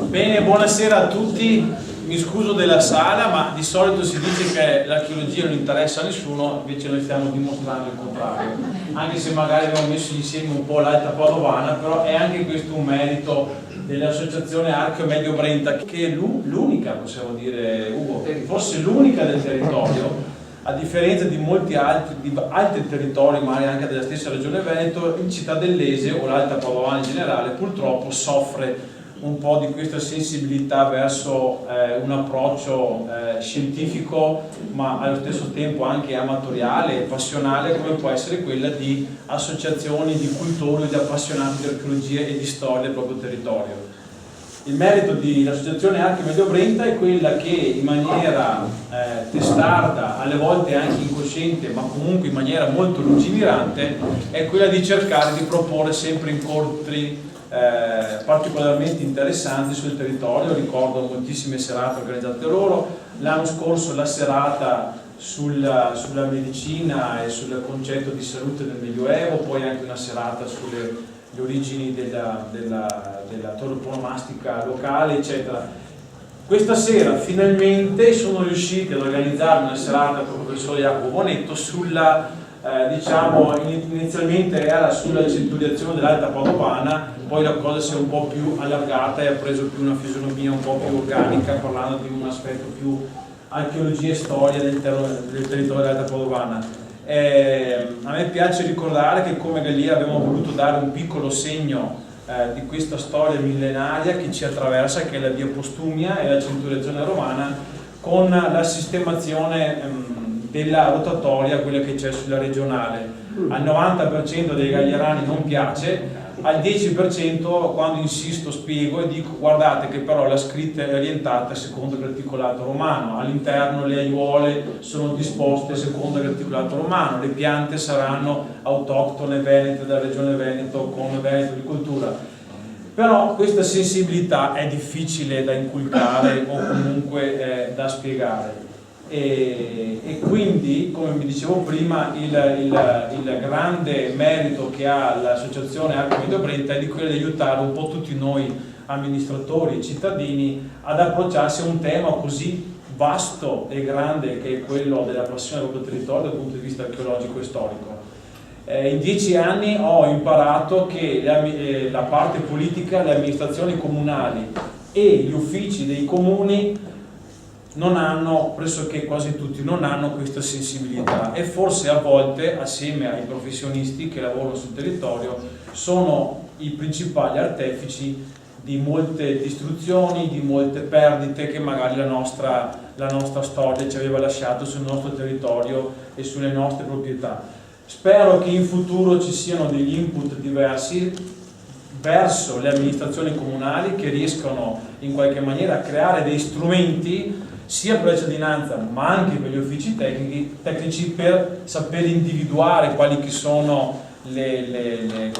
Bene, buonasera a tutti. Mi scuso della sala, ma di solito si dice che l'archeologia non interessa a nessuno, invece noi stiamo dimostrando il contrario. Anche se magari abbiamo messo insieme un po' l'Alta Padovana, però è anche questo un merito dell'associazione Archeo Medio Brenta, che è l'unica, possiamo dire, Ugo, forse l'unica del territorio, a differenza di molti altri territori, magari anche della stessa regione Veneto. Il Cittadellese o l'Alta Padovana in generale purtroppo soffre un po' di questa sensibilità verso un approccio scientifico, ma allo stesso tempo anche amatoriale e passionale, come può essere quella di associazioni di cultori, di appassionati di archeologia e di storia del proprio territorio. Il merito dell'associazione Archeo Medio Brenta è quella che in maniera testarda, alle volte anche incosciente, ma comunque in maniera molto lungimirante, è quella di cercare di proporre sempre incontri particolarmente interessanti sul territorio. Ricordo moltissime serate organizzate loro. L'anno scorso la serata sulla medicina e sul concetto di salute del Medioevo, poi anche una serata sulle origini della toroponomastica locale, eccetera. Questa sera finalmente sono riusciti ad organizzare una serata con il professor Jacopo Bonetto sulla diciamo, inizialmente era sulla centuriazione dell'Alta Padovana, poi la cosa si è un po' più allargata e ha preso più una fisionomia un po' più organica, parlando di un aspetto più archeologia e storia del territorio dell'Alta Padovana. A me piace ricordare che come Gallia abbiamo voluto dare un piccolo segno di questa storia millenaria che ci attraversa, che è la via Postumia e la centuriazione romana, con la sistemazione della rotatoria, quella che c'è sulla regionale. Al 90% dei gagliarani non piace, al 10% quando insisto spiego e dico guardate che però la scritta è orientata secondo l'articolato romano, all'interno le aiuole sono disposte secondo l'articolato romano, le piante saranno autoctone venete della regione Veneto con Veneto di cultura. Però questa sensibilità è difficile da inculcare o comunque da spiegare. E quindi, come vi dicevo prima, il grande merito che ha l'associazione Archeo Medio Brenta è di quello di aiutare un po' tutti noi amministratori e cittadini ad approcciarsi a un tema così vasto e grande che è quello della passione del proprio territorio dal punto di vista archeologico e storico. In 10 anni ho imparato che la parte politica, le amministrazioni comunali e gli uffici dei comuni non hanno, pressoché quasi tutti, non hanno questa sensibilità, e forse a volte, assieme ai professionisti che lavorano sul territorio, sono i principali artefici di molte distruzioni, di molte perdite che magari la nostra storia ci aveva lasciato sul nostro territorio e sulle nostre proprietà. Spero che in futuro ci siano degli input diversi verso le amministrazioni comunali che riescano in qualche maniera a creare dei strumenti sia per la cittadinanza ma anche per gli uffici tecnici per saper individuare quali che sono le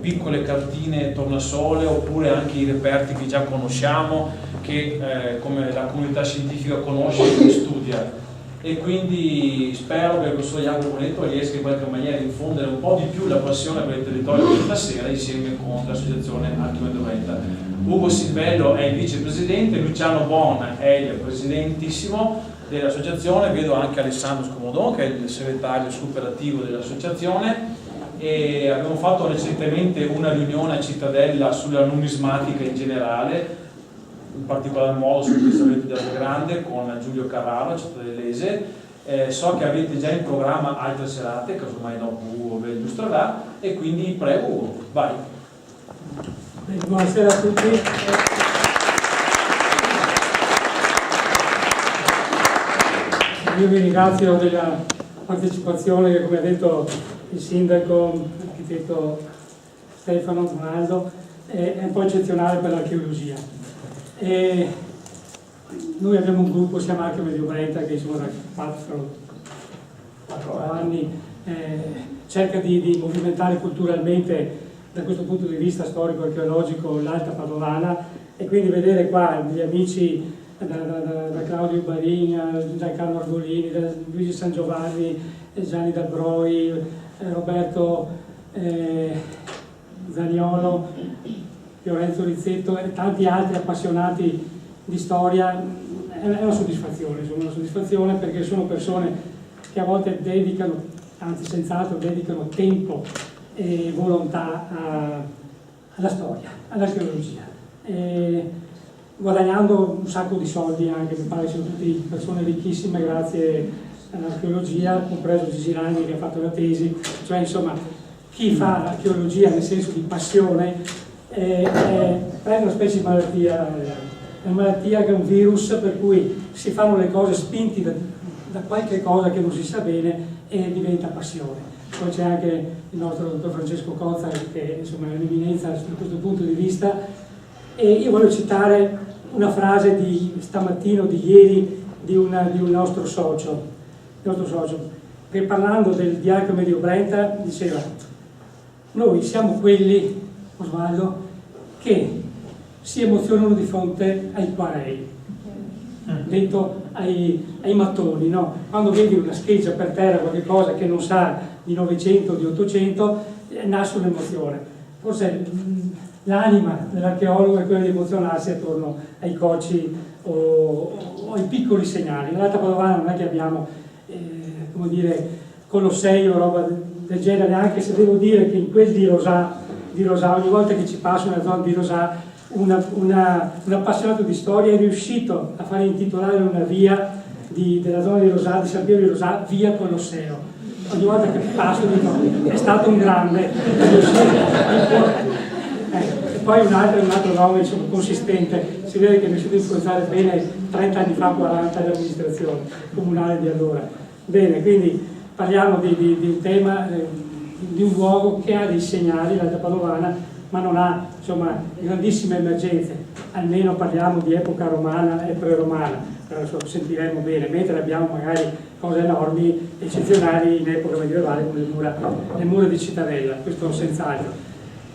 piccole cartine tornasole, oppure anche i reperti che già conosciamo, che come la comunità scientifica conosce e studia. E quindi spero che il professor Jacopo Bonetto riesca in qualche maniera a infondere un po' di più la passione per il territorio questa sera insieme con l'associazione Archeo Medio Brenta. Ugo Silvello è il vicepresidente, Luciano Bon è il presidentissimo dell'associazione, vedo anche Alessandro Scomodon che è il segretario superativo dell'associazione, e abbiamo fatto recentemente una riunione a Cittadella sulla numismatica in generale, in particolar modo sul testamento della Grande con Giulio Carraro, cittadellese. So che avete già in programma altre serate, casomai dopo Ugo ve le illustrerà, e quindi prego Ugo, vai. Buonasera a tutti. Io vi ringrazio della partecipazione che, come ha detto il sindaco, l'architetto Stefano Ronaldo, è un po' eccezionale per l'archeologia. E noi abbiamo un gruppo, si chiama Archeo Medio Brenta, che insomma da 4 anni cerca di movimentare culturalmente da questo punto di vista storico-archeologico l'Alta Padovana, e quindi vedere qua gli amici da Claudio Barin, da Carlo Argolini, da Luigi San Giovanni, Gianni Dalbroi, Roberto Zaniolo, Fiorenzo Rizzetto e tanti altri appassionati di storia. È una soddisfazione, insomma, una soddisfazione, perché sono persone che a volte dedicano, anzi senz'altro dedicano tempo e volontà alla storia, all'archeologia, guadagnando un sacco di soldi anche. Mi pare che siano tutte persone ricchissime grazie all'archeologia, compreso Gigi Ragni che ha fatto la tesi. Cioè, insomma, chi fa l'archeologia nel senso di passione è una specie di malattia, è una malattia che è un virus, per cui si fanno le cose spinti da qualche cosa che non si sa bene e diventa passione. Poi c'è anche il nostro dottor Francesco Cozza, che insomma è un'eminenza da questo punto di vista, e io voglio citare una frase di stamattina o di ieri di un nostro socio, che parlando del Diacono Medio Brenta diceva: noi siamo quelli, Osvaldo, che si emozionano di fronte ai quarei, detto ai mattoni, no? Quando vedi una scheggia per terra, qualche cosa che non sa di 900 di 800, nasce un'emozione. Forse l'anima dell'archeologo è quella di emozionarsi attorno ai cocci o ai piccoli segnali. Nell'Alta Padovana non è che abbiamo come dire, colossei o roba del genere, anche se devo dire che in quel di Rosà, ogni volta che ci passo nella zona di Rosà, un appassionato di storia è riuscito a fare intitolare una via della zona di Rosà, di San Piero di Rosà, via Colosseo. Ogni volta che passo dico: è stato un grande. E poi un altro nome, insomma, consistente. Si vede che mi sono influenzare bene 30 anni fa, 40 all'amministrazione comunale di allora. Bene, quindi parliamo di un tema, di un luogo che ha dei segnali, l'Alta Padovana, ma non ha, insomma, grandissime emergenze. Almeno parliamo di epoca romana e pre-romana, adesso sentiremo bene, mentre abbiamo magari cose enormi, eccezionali in epoca medievale, come le mura di Cittadella, questo senz'altro.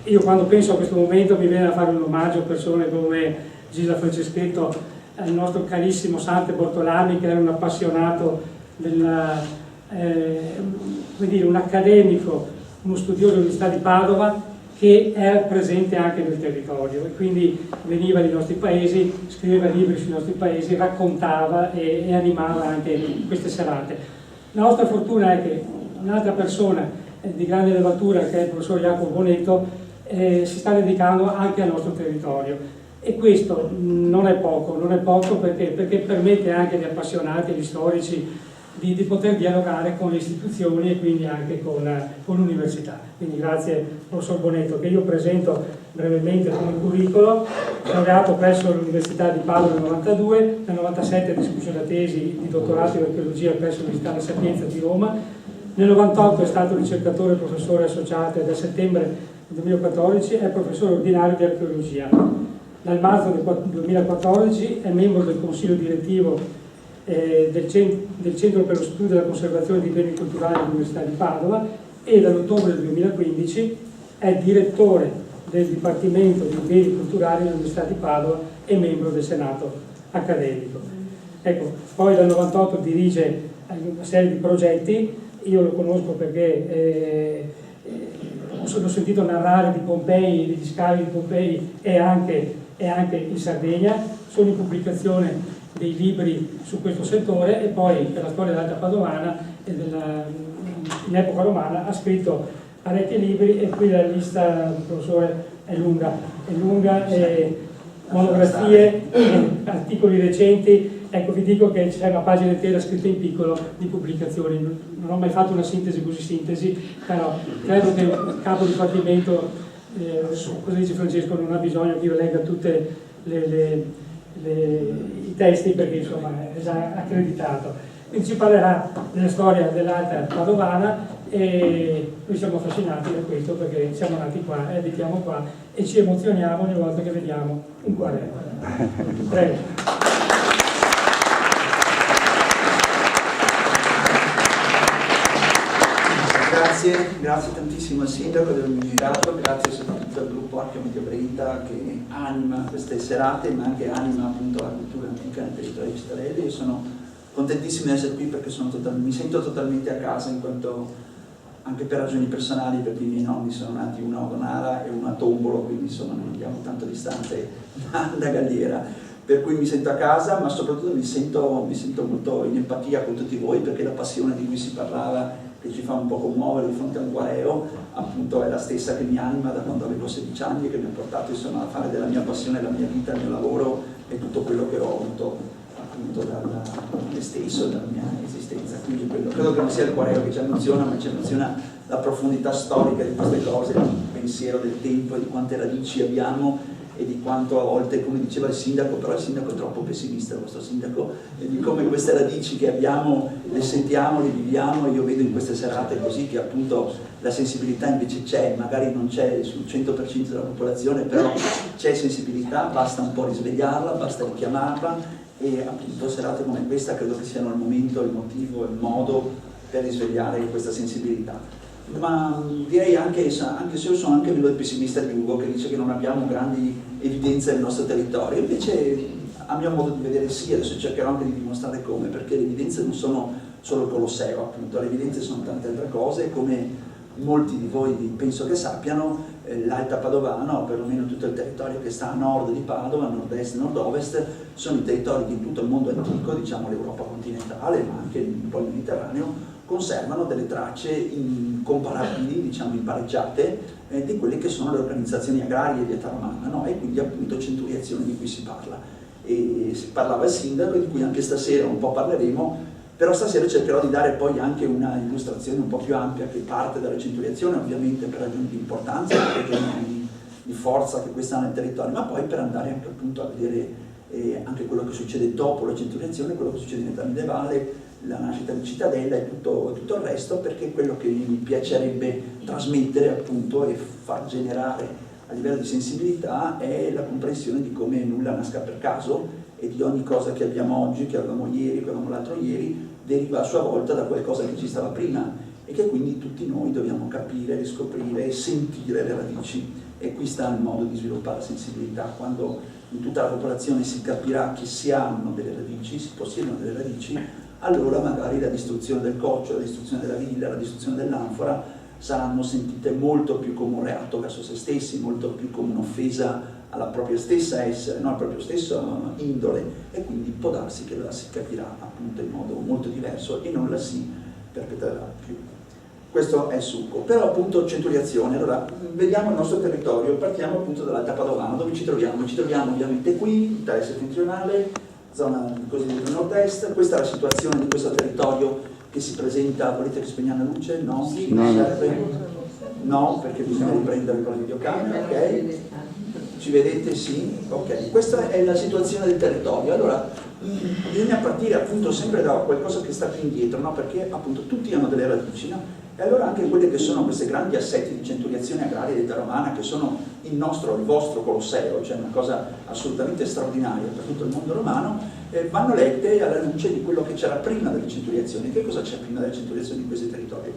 Io quando penso a questo momento mi viene a fare un omaggio a persone come Gisa Franceschetto, al nostro carissimo Sante Bortolami, che era un appassionato un accademico, uno studioso dell'Università di Padova, che era presente anche nel territorio e quindi veniva nei nostri paesi, scriveva libri sui nostri paesi, raccontava e animava anche queste serate. La nostra fortuna è che un'altra persona di grande levatura, che è il professor Jacopo Bonetto, si sta dedicando anche al nostro territorio, e questo non è poco perché permette anche agli appassionati, agli storici di poter dialogare con le istituzioni e quindi anche con l'università. Quindi grazie professor Bonetto, che io presento brevemente come curriculum. Laureato presso l'Università di Padova nel 92, nel 97 discusso la tesi di dottorato in archeologia presso l'Università La Sapienza di Roma. Nel 98 è stato ricercatore e professore associato e da settembre 2014 è professore ordinario di archeologia. Dal marzo del 2014 è membro del consiglio direttivo del Centro per lo Studio e la Conservazione dei Beni Culturali dell'Università di Padova, e dall'ottobre del 2015 è direttore del Dipartimento dei Beni Culturali dell'Università di Padova e membro del Senato accademico. Ecco, poi dal 98 dirige una serie di progetti. Io lo conosco perché l'ho sentito narrare di Pompei, degli scavi di Pompei e anche in Sardegna. Sono in pubblicazione dei libri su questo settore, e poi per la storia dell'Alta Padovana e in epoca romana ha scritto parecchi libri, e qui la lista del professore è lunga, monografie, articoli recenti. Ecco, vi dico che c'è una pagina intera scritta in piccolo di pubblicazioni. Non ho mai fatto una sintesi così sintesi, però credo che il capo dipartimento, cosa dice Francesco, non ha bisogno che io legga tutte i testi, perché insomma è già accreditato. Quindi ci parlerà della storia dell'Alta Padovana, e noi siamo affascinati da questo perché siamo nati qua, abitiamo qua e ci emozioniamo ogni volta che vediamo un quarello. Prego. grazie tantissimo al sindaco di avermi invitato, grazie soprattutto al gruppo Archeo Medio Brenta che anima queste serate, ma anche anima appunto la cultura antica nel territorio di Cittadella. Io sono contentissimo di essere qui perché mi sento totalmente a casa, in quanto anche per ragioni personali, perché i miei nonni sono nati uno a Donara e uno a Tombolo, quindi insomma non abbiamo tanto distante da Galliera, per cui mi sento a casa, ma soprattutto mi sento molto in empatia con tutti voi, perché la passione di cui si parlava, che ci fa un po' commuovere di fronte a un guareo, appunto è la stessa che mi anima da quando avevo 16 anni e che mi ha portato insomma a fare della mia passione la mia vita, il mio lavoro e tutto quello che ho avuto appunto da me stesso, dalla mia esistenza. Quindi credo che non sia il guareo che ci emoziona, ma ci emoziona la profondità storica di queste cose, il pensiero del tempo e di quante radici abbiamo e di quanto a volte, come diceva il sindaco, però il sindaco è troppo pessimista, il vostro sindaco, e di come queste radici che abbiamo le sentiamo, le viviamo. Io vedo in queste serate così che appunto la sensibilità invece c'è, magari non c'è sul 100% della popolazione, però c'è sensibilità, basta un po' risvegliarla, basta richiamarla, e appunto serate come questa credo che siano il momento, il motivo, il modo per risvegliare questa sensibilità. Ma direi anche se io sono anche meno pessimista di Ugo, che dice che non abbiamo grandi evidenze nel nostro territorio, invece a mio modo di vedere sì, adesso cercherò anche di dimostrare come, perché le evidenze non sono solo il Colosseo, appunto, le evidenze sono tante altre cose, come molti di voi penso che sappiano, l'Alta Padovana, o perlomeno tutto il territorio che sta a nord di Padova, a nord-est e nord-ovest, sono i territori che in tutto il mondo antico, diciamo l'Europa continentale, ma anche un po' il Mediterraneo, conservano delle tracce incomparabili, diciamo impareggiate, di quelle che sono le organizzazioni agrarie di età romana, no? E quindi appunto centuriazione di cui si parla. E si parlava il sindaco, di cui anche stasera un po' parleremo, però stasera cercherò di dare poi anche una illustrazione un po' più ampia che parte dalla centuriazione, ovviamente per ragioni di importanza, per ragioni di forza che questa ha nel territorio, ma poi per andare anche appunto a vedere anche quello che succede dopo la centuriazione, quello che succede in età medievale, la nascita di Cittadella e tutto il resto, perché è quello che mi piacerebbe trasmettere appunto e far generare a livello di sensibilità è la comprensione di come nulla nasca per caso e di ogni cosa che abbiamo oggi, che avevamo ieri, che avevamo l'altro ieri, deriva a sua volta da qualcosa che ci stava prima e che quindi tutti noi dobbiamo capire, riscoprire e sentire le radici. E qui sta il modo di sviluppare la sensibilità, quando in tutta la popolazione si capirà che si hanno delle radici, si possiedono delle radici, allora magari la distruzione del coccio, la distruzione della villa, la distruzione dell'anfora saranno sentite molto più come un reato verso se stessi, molto più come un'offesa alla propria stessa essere, no, al proprio stesso indole, e quindi può darsi che la si capirà appunto in modo molto diverso e non la si perpetrerà più. Questo è il succo. Però appunto centuriazione, allora vediamo il nostro territorio, partiamo appunto dall'Alta Padovana, dove ci troviamo? Ci troviamo ovviamente qui, Italia settentrionale, zona cosiddetta nord-est. Questa è la situazione di questo territorio che si presenta. Volete che spegniamo la luce? No? Sì, no, no, perché bisogna riprendere con la videocamera, ok? Ci vedete? Sì? Ok. Questa è la situazione del territorio. Allora, bisogna partire appunto sempre da qualcosa che sta più indietro, no? Perché appunto tutti hanno delle radici, no? E allora anche quelle che sono questi grandi assetti di centuriazione agraria di età romana, che sono il vostro Colosseo, cioè una cosa assolutamente straordinaria per tutto il mondo romano, vanno lette alla luce di quello che c'era prima delle centuriazioni. Che cosa c'è prima delle centuriazioni in questo territorio?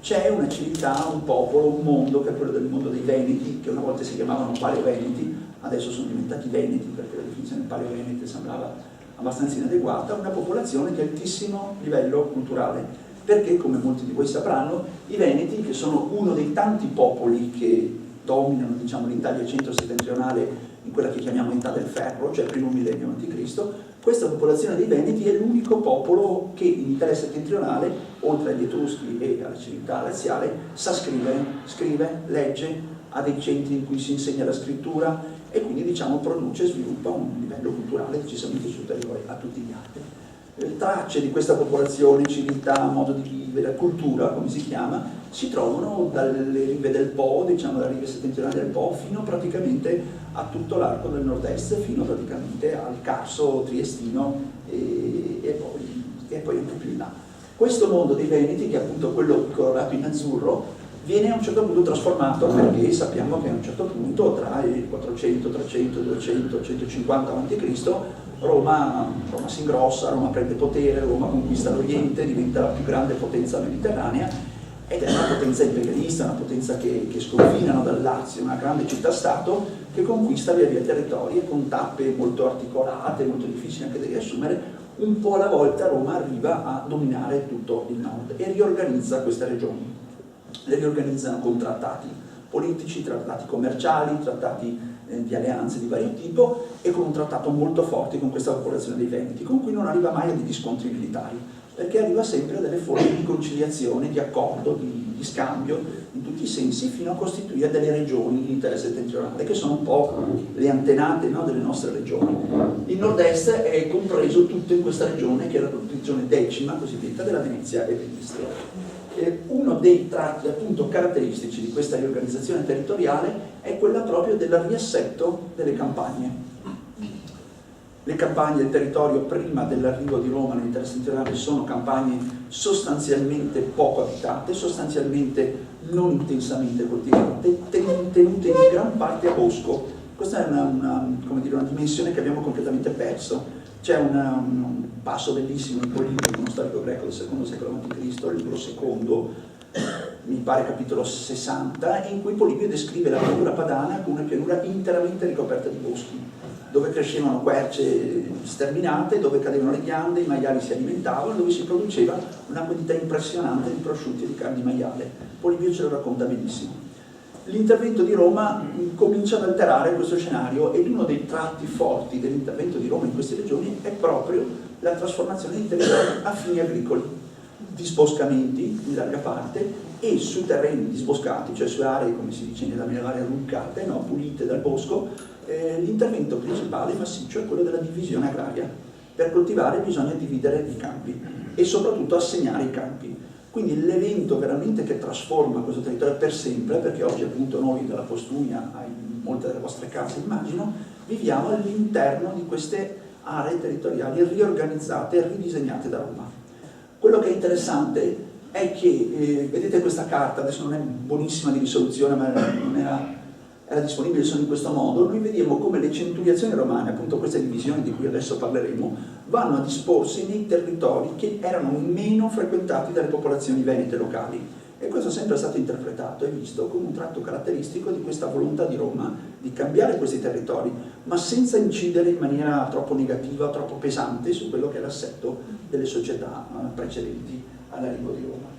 C'è una civiltà, un popolo, un mondo, che è quello del mondo dei Veneti, che una volta si chiamavano Paleoveneti, adesso sono diventati Veneti perché la definizione Paleovenete sembrava abbastanza inadeguata, una popolazione di altissimo livello culturale. Perché, come molti di voi sapranno, i Veneti, che sono uno dei tanti popoli che dominano, diciamo, l'Italia centro-settentrionale in quella che chiamiamo età del ferro, cioè primo millennio a.C., questa popolazione dei Veneti è l'unico popolo che in Italia settentrionale, oltre agli Etruschi e alla civiltà laziale, sa scrive, legge, ha dei centri in cui si insegna la scrittura e quindi, diciamo, produce e sviluppa un livello culturale decisamente superiore a tutti gli altri. Tracce di questa popolazione, civiltà, modo di vivere, cultura, come si chiama, si trovano dalle rive del Po, diciamo dalle rive settentrionali del Po, fino praticamente a tutto l'arco del nord-est, fino praticamente al Carso triestino e poi anche più in là. Questo mondo dei Veneti, che è appunto quello colorato in azzurro, viene a un certo punto trasformato, perché sappiamo che a un certo punto, tra il 400, 300, 200, 150 a.C., Roma si ingrossa, Roma prende potere, Roma conquista l'Oriente, diventa la più grande potenza mediterranea ed è una potenza imperialista, una potenza che sconfina, no, dal Lazio, una grande città-stato che conquista via via territori e con tappe molto articolate, molto difficili anche da riassumere. Un po' alla volta Roma arriva a dominare tutto il nord e riorganizza queste regioni. Le riorganizzano con trattati politici, trattati commerciali, trattati di alleanze di vario tipo e con un trattato molto forte con questa popolazione dei Veneti, con cui non arriva mai a degli scontri militari, perché arriva sempre a delle forme di conciliazione, di accordo, di scambio in tutti i sensi, fino a costituire delle regioni di interesse settentrionale, che sono un po' le antenate, no, delle nostre regioni. Il nord-est è compreso tutto in questa regione, che è la regione decima cosiddetta della Venezia e Vistria. Uno dei tratti appunto caratteristici di questa riorganizzazione territoriale è quella proprio del riassetto delle campagne. Le campagne del territorio prima dell'arrivo di Roma nell'interesse settentrionale sono campagne sostanzialmente poco abitate, sostanzialmente non intensamente coltivate, tenute in gran parte a bosco. Questa è come dire, una dimensione che abbiamo completamente perso. C'è un passo bellissimo in Polibio, uno storico greco del secondo secolo a.C., il libro secondo, mi pare capitolo 60, in cui Polibio descrive la pianura padana come una pianura interamente ricoperta di boschi, dove crescevano querce sterminate, dove cadevano le ghiande, i maiali si alimentavano, dove si produceva una quantità impressionante di prosciutti e di carne di maiale. Polibio ce lo racconta benissimo. L'intervento di Roma comincia ad alterare questo scenario ed uno dei tratti forti dell'intervento di Roma in queste regioni è proprio la trasformazione di territori a fini agricoli, disboscamenti in larga parte, e sui terreni disboscati, cioè su aree, come si dice nella mia area, ruccate, no, pulite dal bosco, l'intervento principale massiccio è quello della divisione agraria. Per coltivare bisogna dividere i campi e soprattutto assegnare i campi. Quindi l'evento veramente che trasforma questo territorio per sempre, perché oggi appunto noi dalla Postumia, in molte delle vostre case immagino, viviamo all'interno di queste aree territoriali riorganizzate e ridisegnate da Roma. Quello che è interessante è che, vedete questa carta, adesso non è buonissima di risoluzione, ma non era disponibile solo in questo modo, noi vediamo come le centuriazioni romane, appunto queste divisioni di cui adesso parleremo, vanno a disporsi nei territori che erano meno frequentati dalle popolazioni venete locali. E questo è sempre stato interpretato e visto come un tratto caratteristico di questa volontà di Roma di cambiare questi territori, ma senza incidere in maniera troppo negativa, troppo pesante su quello che è l'assetto delle società precedenti all'arrivo di Roma.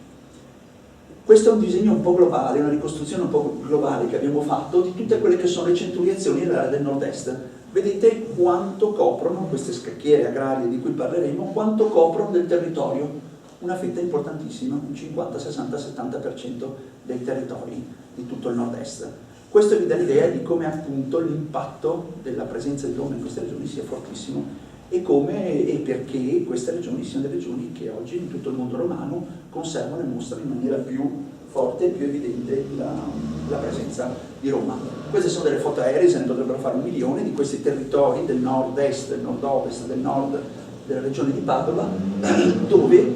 Questo è un disegno un po' globale, una ricostruzione un po' globale che abbiamo fatto di tutte quelle che sono le centuriazioni nell'area del nord-est. Vedete quanto coprono queste scacchiere agrarie di cui parleremo, quanto coprono del territorio. Una fetta importantissima, un 50, 60, 70% dei territori di tutto il nord-est. Questo vi dà l'idea di come appunto l'impatto della presenza di Roma in queste regioni sia fortissimo e come e perché queste regioni siano delle regioni che oggi in tutto il mondo romano conservano e mostrano in maniera più forte e più evidente la presenza di Roma. Queste sono delle foto aeree, se ne potrebbero fare 1 milione, di questi territori del nord-est, del nord-ovest, del nord della regione di Padova, dove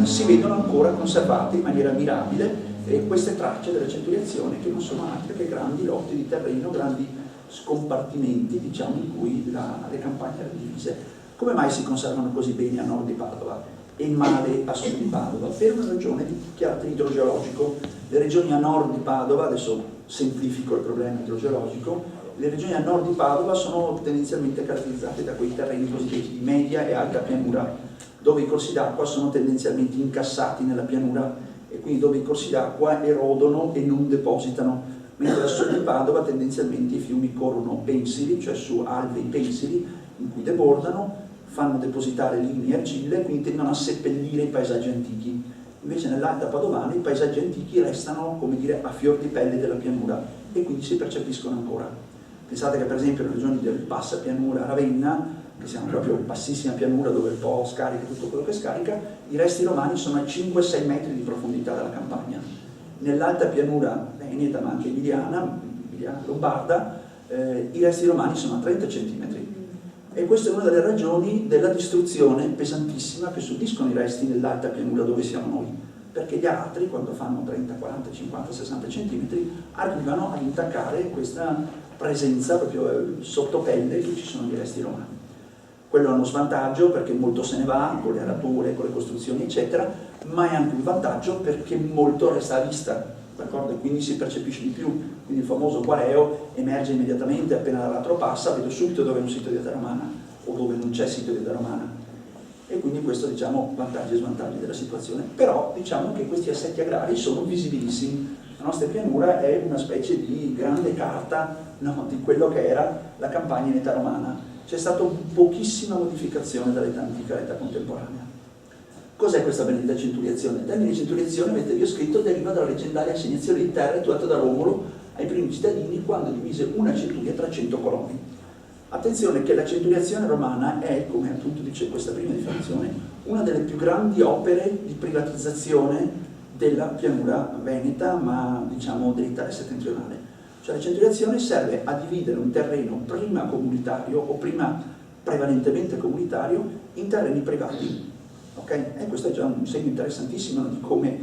si vedono ancora conservate in maniera mirabile queste tracce della centuriazione, che non sono altre che grandi lotti di terreno, grandi scompartimenti, diciamo, in cui le campagne erano divise. Come mai si conservano così bene a nord di Padova e male a sud di Padova? Per una ragione di carattere idrogeologico. Le regioni a nord di Padova, adesso semplifico il problema idrogeologico, le regioni a nord di Padova sono tendenzialmente caratterizzate da quei terreni cosiddetti di media e alta pianura, dove i corsi d'acqua sono tendenzialmente incassati nella pianura e quindi dove i corsi d'acqua erodono e non depositano, mentre a sud di Padova tendenzialmente i fiumi corrono pensili, cioè su alvei pensili in cui debordano, fanno depositare linee e argille e quindi tendono a seppellire i paesaggi antichi. Invece nell'Alta Padovana i paesaggi antichi restano, come dire, a fior di pelle della pianura e quindi si percepiscono ancora. Pensate che per esempio nelle regioni del bassa pianura Ravenna, che siamo proprio in bassissima pianura dove il Po scarica tutto quello che scarica, i resti romani sono a 5-6 metri di profondità dalla campagna. Nell'alta pianura veneta, ma anche emiliana lombarda, i resti romani sono a 30 centimetri. E questa è una delle ragioni della distruzione pesantissima che subiscono i resti nell'alta pianura dove siamo noi, perché gli aratri, quando fanno 30, 40, 50, 60 centimetri, arrivano ad intaccare questa presenza proprio sottopelle che ci sono di resti romani. Quello è uno svantaggio perché molto se ne va con le arature, con le costruzioni eccetera, ma è anche un vantaggio perché molto resta a vista, d'accordo? E quindi si percepisce di più, quindi il famoso guareo emerge immediatamente appena l'aratro passa, vedo subito dove è un sito di età romana o dove non c'è sito di età romana, e quindi questo diciamo vantaggi e svantaggi della situazione. Però diciamo che questi assetti agrari sono visibilissimi, la nostra pianura è una specie di grande carta, no, di quello che era la campagna in età romana. C'è stata pochissima modificazione dall'età antica all'età contemporanea. Cos'è questa benedetta centuriazione? Il termine centuriazione, avete vi ho scritto, deriva dalla leggendaria assegnazione di terra attuata da Romolo ai primi cittadini quando divise una centuria tra 100 coloni. Attenzione che la centuriazione romana è, come appunto dice questa prima definizione, una delle più grandi opere di privatizzazione della pianura veneta, ma diciamo dell'Italia settentrionale. Cioè la centuriazione serve a dividere un terreno prima comunitario o prima prevalentemente comunitario in terreni privati. Okay? E questo è già un segno interessantissimo di come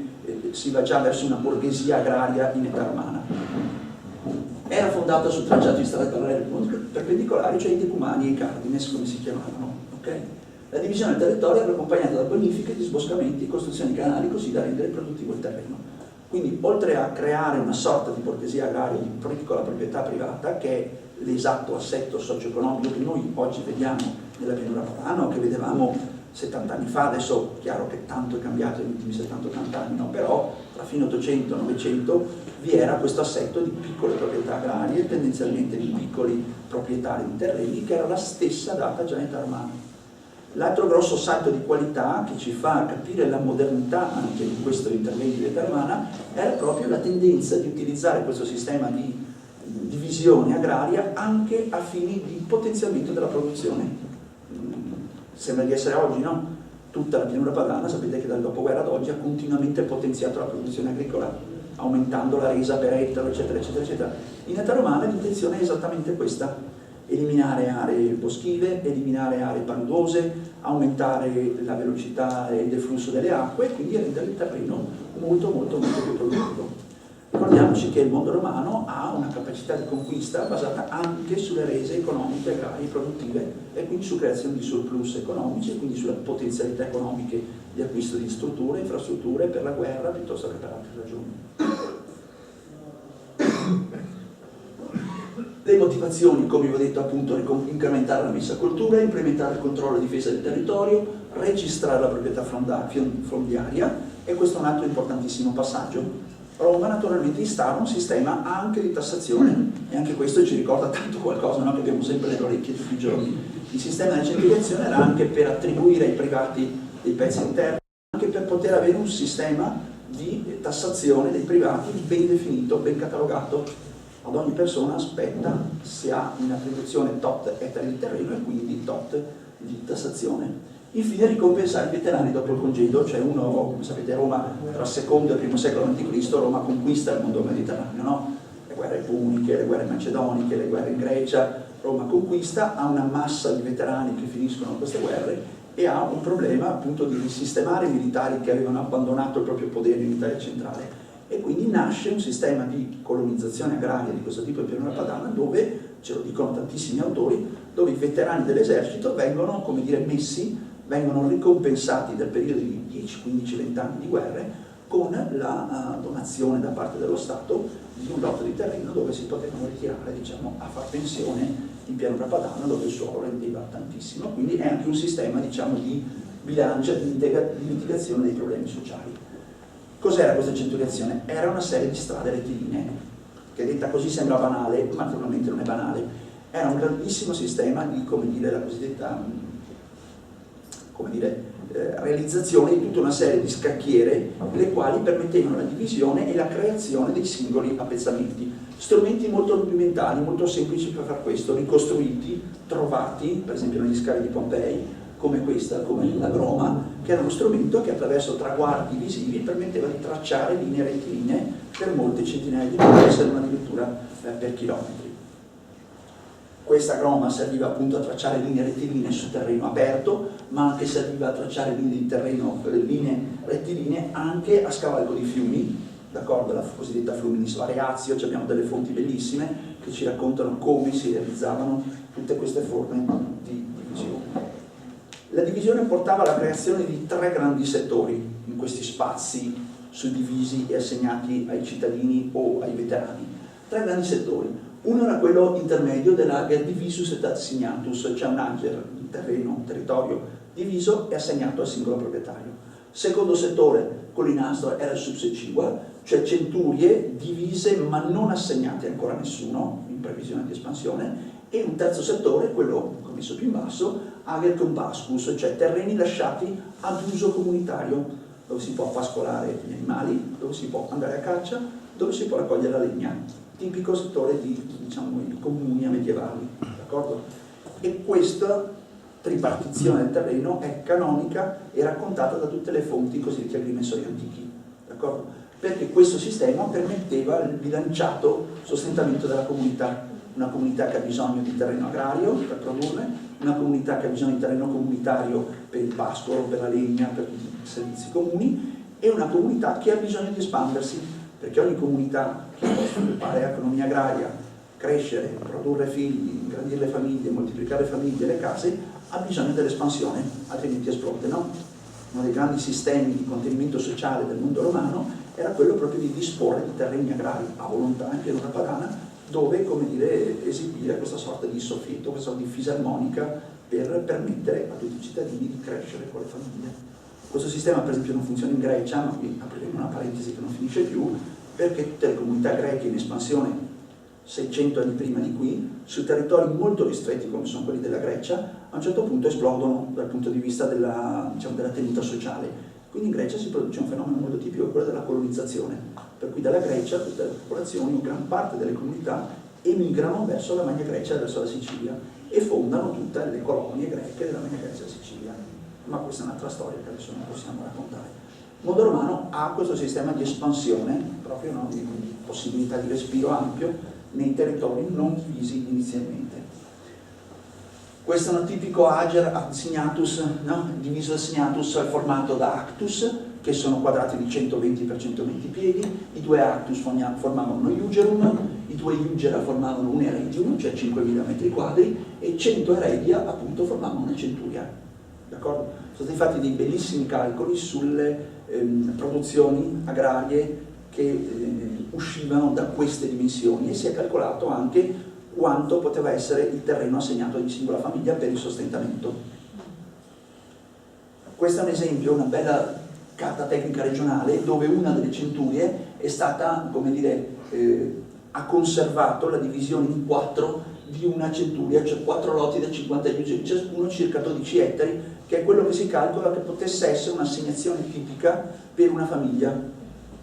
si va già verso una borghesia agraria in età romana. Era fondata sul tracciato di strade parallele perpendicolari, cioè i decumani e i cardines, come si chiamavano. Okay? La divisione del territorio era accompagnata da bonifiche, disboscamenti, costruzioni di canali, così da rendere produttivo il terreno. Quindi, oltre a creare una sorta di borghesia agraria di piccola proprietà privata, che è l'esatto assetto socio-economico che noi oggi vediamo nella pianura padana, o che vedevamo 70 anni fa, adesso è chiaro che tanto è cambiato negli ultimi 70-80 anni, no? Però tra fine 800 e 900 vi era questo assetto di piccole proprietà agrarie, tendenzialmente di piccoli proprietari di terreni, che era la stessa data già in età romana. L'altro grosso salto di qualità che ci fa capire la modernità anche di questo intervento di età romana era proprio la tendenza di utilizzare questo sistema di divisione agraria anche a fini di potenziamento della produzione. Sembra di essere oggi, no? Tutta la pianura padana, sapete che dal dopoguerra ad oggi ha continuamente potenziato la produzione agricola, aumentando la resa per ettaro, eccetera, eccetera, eccetera. In età romana l'intenzione è esattamente questa: eliminare aree boschive, eliminare aree paludose, aumentare la velocità del flusso delle acque e quindi rendere il terreno molto molto molto più produttivo. Ricordiamoci che il mondo romano ha una capacità di conquista basata anche sulle rese economiche, agrarie, produttive e quindi su creazione di surplus economici e quindi sulle potenzialità economiche di acquisto di strutture, infrastrutture per la guerra piuttosto che per altre ragioni. Le motivazioni, come vi ho detto appunto, incrementare la messa a coltura, implementare il controllo e difesa del territorio, registrare la proprietà fondiaria, e questo è un altro importantissimo passaggio. Roma naturalmente instaura un sistema anche di tassazione, e anche questo ci ricorda tanto qualcosa, no? Che abbiamo sempre nelle orecchie tutti i giorni. Il sistema della centuriazione era anche per attribuire ai privati dei pezzi interni, anche per poter avere un sistema di tassazione dei privati ben definito, ben catalogato. Ad ogni persona spetta se ha in attribuzione tot ettari di terreno e quindi tot di tassazione. Infine ricompensare i veterani dopo il congedo, cioè uno, come sapete, Roma tra il secondo e il primo secolo a.C. Roma conquista il mondo mediterraneo, no? Le guerre puniche, le guerre macedoniche, le guerre in Grecia, Roma conquista, ha una massa di veterani che finiscono queste guerre e ha un problema appunto di risistemare i militari che avevano abbandonato il proprio potere in Italia centrale. E quindi nasce un sistema di colonizzazione agraria di questo tipo di pianura padana dove, ce lo dicono tantissimi autori, dove i veterani dell'esercito vengono, come dire, messi, vengono ricompensati del periodo di 10, 15, 20 anni di guerre con la donazione da parte dello Stato di un lotto di terreno dove si potevano ritirare, diciamo, a far pensione in pianura padana dove il suolo rendeva tantissimo. Quindi è anche un sistema, diciamo, di bilancia, di mitigazione dei problemi sociali. Cos'era questa centuriazione? Era una serie di strade rettilinee, che detta così sembra banale, ma naturalmente non è banale. Era un grandissimo sistema di, come dire, la cosiddetta, come dire, realizzazione di tutta una serie di scacchiere, le quali permettevano la divisione e la creazione dei singoli appezzamenti. Strumenti molto rudimentali, molto semplici per far questo, ricostruiti, trovati, per esempio negli scavi di Pompei, come questa, come la groma, che era uno strumento che attraverso traguardi visivi permetteva di tracciare linee rettilinee per molte centinaia di metri, se non addirittura per chilometri. Questa groma serviva appunto a tracciare linee rettilinee su terreno aperto, ma anche serviva a tracciare linee rettilinee anche a scavalco di fiumi, d'accordo? La cosiddetta fluminis variatio, abbiamo delle fonti bellissime che ci raccontano come si realizzavano tutte queste forme di divisione. La divisione portava alla creazione di 3 grandi settori in questi spazi suddivisi e assegnati ai cittadini o ai veterani. 3 grandi settori. Uno era quello intermedio dell'ager divisus et assignatus, cioè un ager, un terreno, un territorio diviso e assegnato al singolo proprietario. Secondo settore, quello in astro, era il subsequua, cioè centurie divise ma non assegnate ancora a nessuno in previsione di espansione, e un terzo settore, quello come messo più in basso, ager compascus, cioè terreni lasciati ad uso comunitario, dove si può pascolare gli animali, dove si può andare a caccia, dove si può raccogliere la legna, tipico settore di, diciamo, i comuni medievali, d'accordo? E questa tripartizione del terreno è canonica e raccontata da tutte le fonti cosiddette agrimensori antichi, d'accordo? Perché questo sistema permetteva il bilanciato sostentamento della comunità, una comunità che ha bisogno di terreno agrario per produrre, una comunità che ha bisogno di terreno comunitario per il pascolo, per la legna, per i servizi comuni, e una comunità che ha bisogno di espandersi, perché ogni comunità che può sviluppare economia agraria, crescere, produrre figli, ingrandire le famiglie, moltiplicare le famiglie e le case, ha bisogno dell'espansione, altrimenti esplode, no? Uno dei grandi sistemi di contenimento sociale del mondo romano era quello proprio di disporre di terreni agrari a volontà in pianura padana, dove, come dire, esibire questa sorta di soffitto, questa sorta di fisarmonica per permettere a tutti i cittadini di crescere con le famiglie. Questo sistema per esempio non funziona in Grecia, ma qui apriremo una parentesi che non finisce più, perché tutte le comunità greche in espansione 600 anni prima di qui, su territori molto ristretti come sono quelli della Grecia, a un certo punto esplodono dal punto di vista della, diciamo, della tenuta sociale. Quindi in Grecia si produce un fenomeno molto tipico, quello della colonizzazione, per cui dalla Grecia tutte le popolazioni o gran parte delle comunità emigrano verso la Magna Grecia, verso la Sicilia, e fondano tutte le colonie greche della Magna Grecia e Sicilia. Ma questa è un'altra storia che adesso non possiamo raccontare. Il mondo romano ha questo sistema di espansione, proprio, no, di possibilità di respiro ampio nei territori non divisi inizialmente. Questo è un tipico ager assignatus, no? Diviso assignatus al formato da actus, che sono quadrati di 120 x 120 piedi, i 2 actus formavano uno iugerum, i 2 iugera formavano un eredium, cioè 5.000 metri quadri, e 100 eredia appunto formavano una centuria. D'accordo? Sono stati fatti dei bellissimi calcoli sulle produzioni agrarie che uscivano da queste dimensioni, e si è calcolato anche quanto poteva essere il terreno assegnato ad ogni singola famiglia per il sostentamento. Questo è un esempio, una bella carta tecnica regionale dove una delle centurie è stata, come dire, ha conservato la divisione in 4 di una centuria, cioè 4 lotti da 50 iugeri, ciascuno circa 12 ettari, che è quello che si calcola che potesse essere un'assegnazione tipica per una famiglia,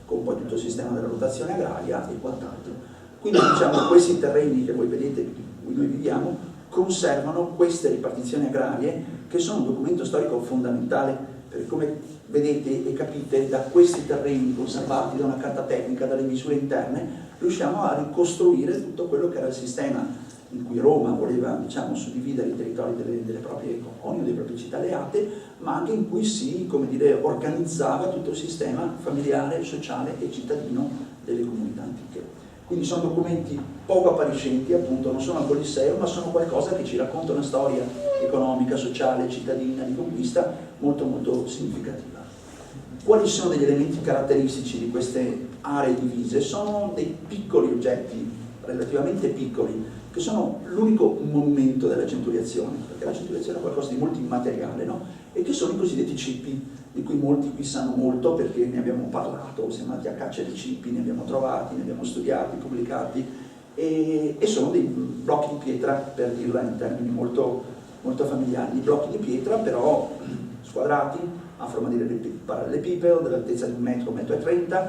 con poi tutto il sistema della rotazione agraria e quant'altro. Quindi diciamo questi terreni che voi vedete, in cui noi viviamo, conservano queste ripartizioni agrarie che sono un documento storico fondamentale, perché come vedete e capite da questi terreni conservati da una carta tecnica, dalle misure interne, riusciamo a ricostruire tutto quello che era il sistema in cui Roma voleva, diciamo, suddividere i territori delle proprie colonie, delle proprie città alleate, ma anche in cui si, come dire, organizzava tutto il sistema familiare, sociale e cittadino delle comunità antiche. Quindi sono documenti poco appariscenti, appunto, non sono al Coliseo, ma sono qualcosa che ci racconta una storia economica, sociale, cittadina, di conquista molto molto significativa. Quali sono degli elementi caratteristici di queste aree divise? Sono dei piccoli oggetti, relativamente piccoli, che sono l'unico monumento della centuriazione, perché la centuriazione è qualcosa di molto immateriale, no? E che sono i cosiddetti cippi, di cui molti qui sanno molto perché ne abbiamo parlato, siamo andati a caccia di cippi, ne abbiamo trovati, ne abbiamo studiati, pubblicati, e sono dei blocchi di pietra, per dirla in termini molto, molto familiari, di blocchi di pietra però squadrati, a forma di parallelepipedo, dell'altezza di 1 metro, 1,30 m.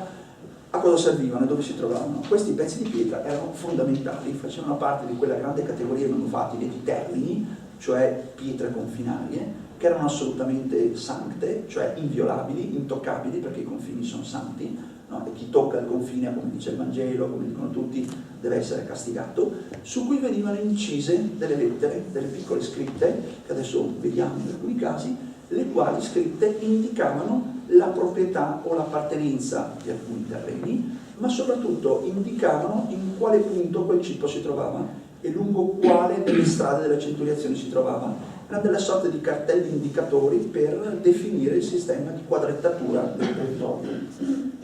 A cosa servivano e dove si trovavano? Questi pezzi di pietra erano fondamentali, facevano parte di quella grande categoria manufabile di termini, cioè pietre confinarie, che erano assolutamente sancte, cioè inviolabili, intoccabili, perché i confini sono santi, no? E chi tocca il confine, come dice il Vangelo, come dicono tutti, deve essere castigato, su cui venivano incise delle lettere, delle piccole scritte, che adesso vediamo in alcuni casi, le quali scritte indicavano la proprietà o l'appartenenza di alcuni terreni, ma soprattutto indicavano in quale punto quel cippo si trovava e lungo quale delle strade della centuriazione si trovava. erano delle sorte di cartelli indicatori per definire il sistema di quadrettatura del territorio.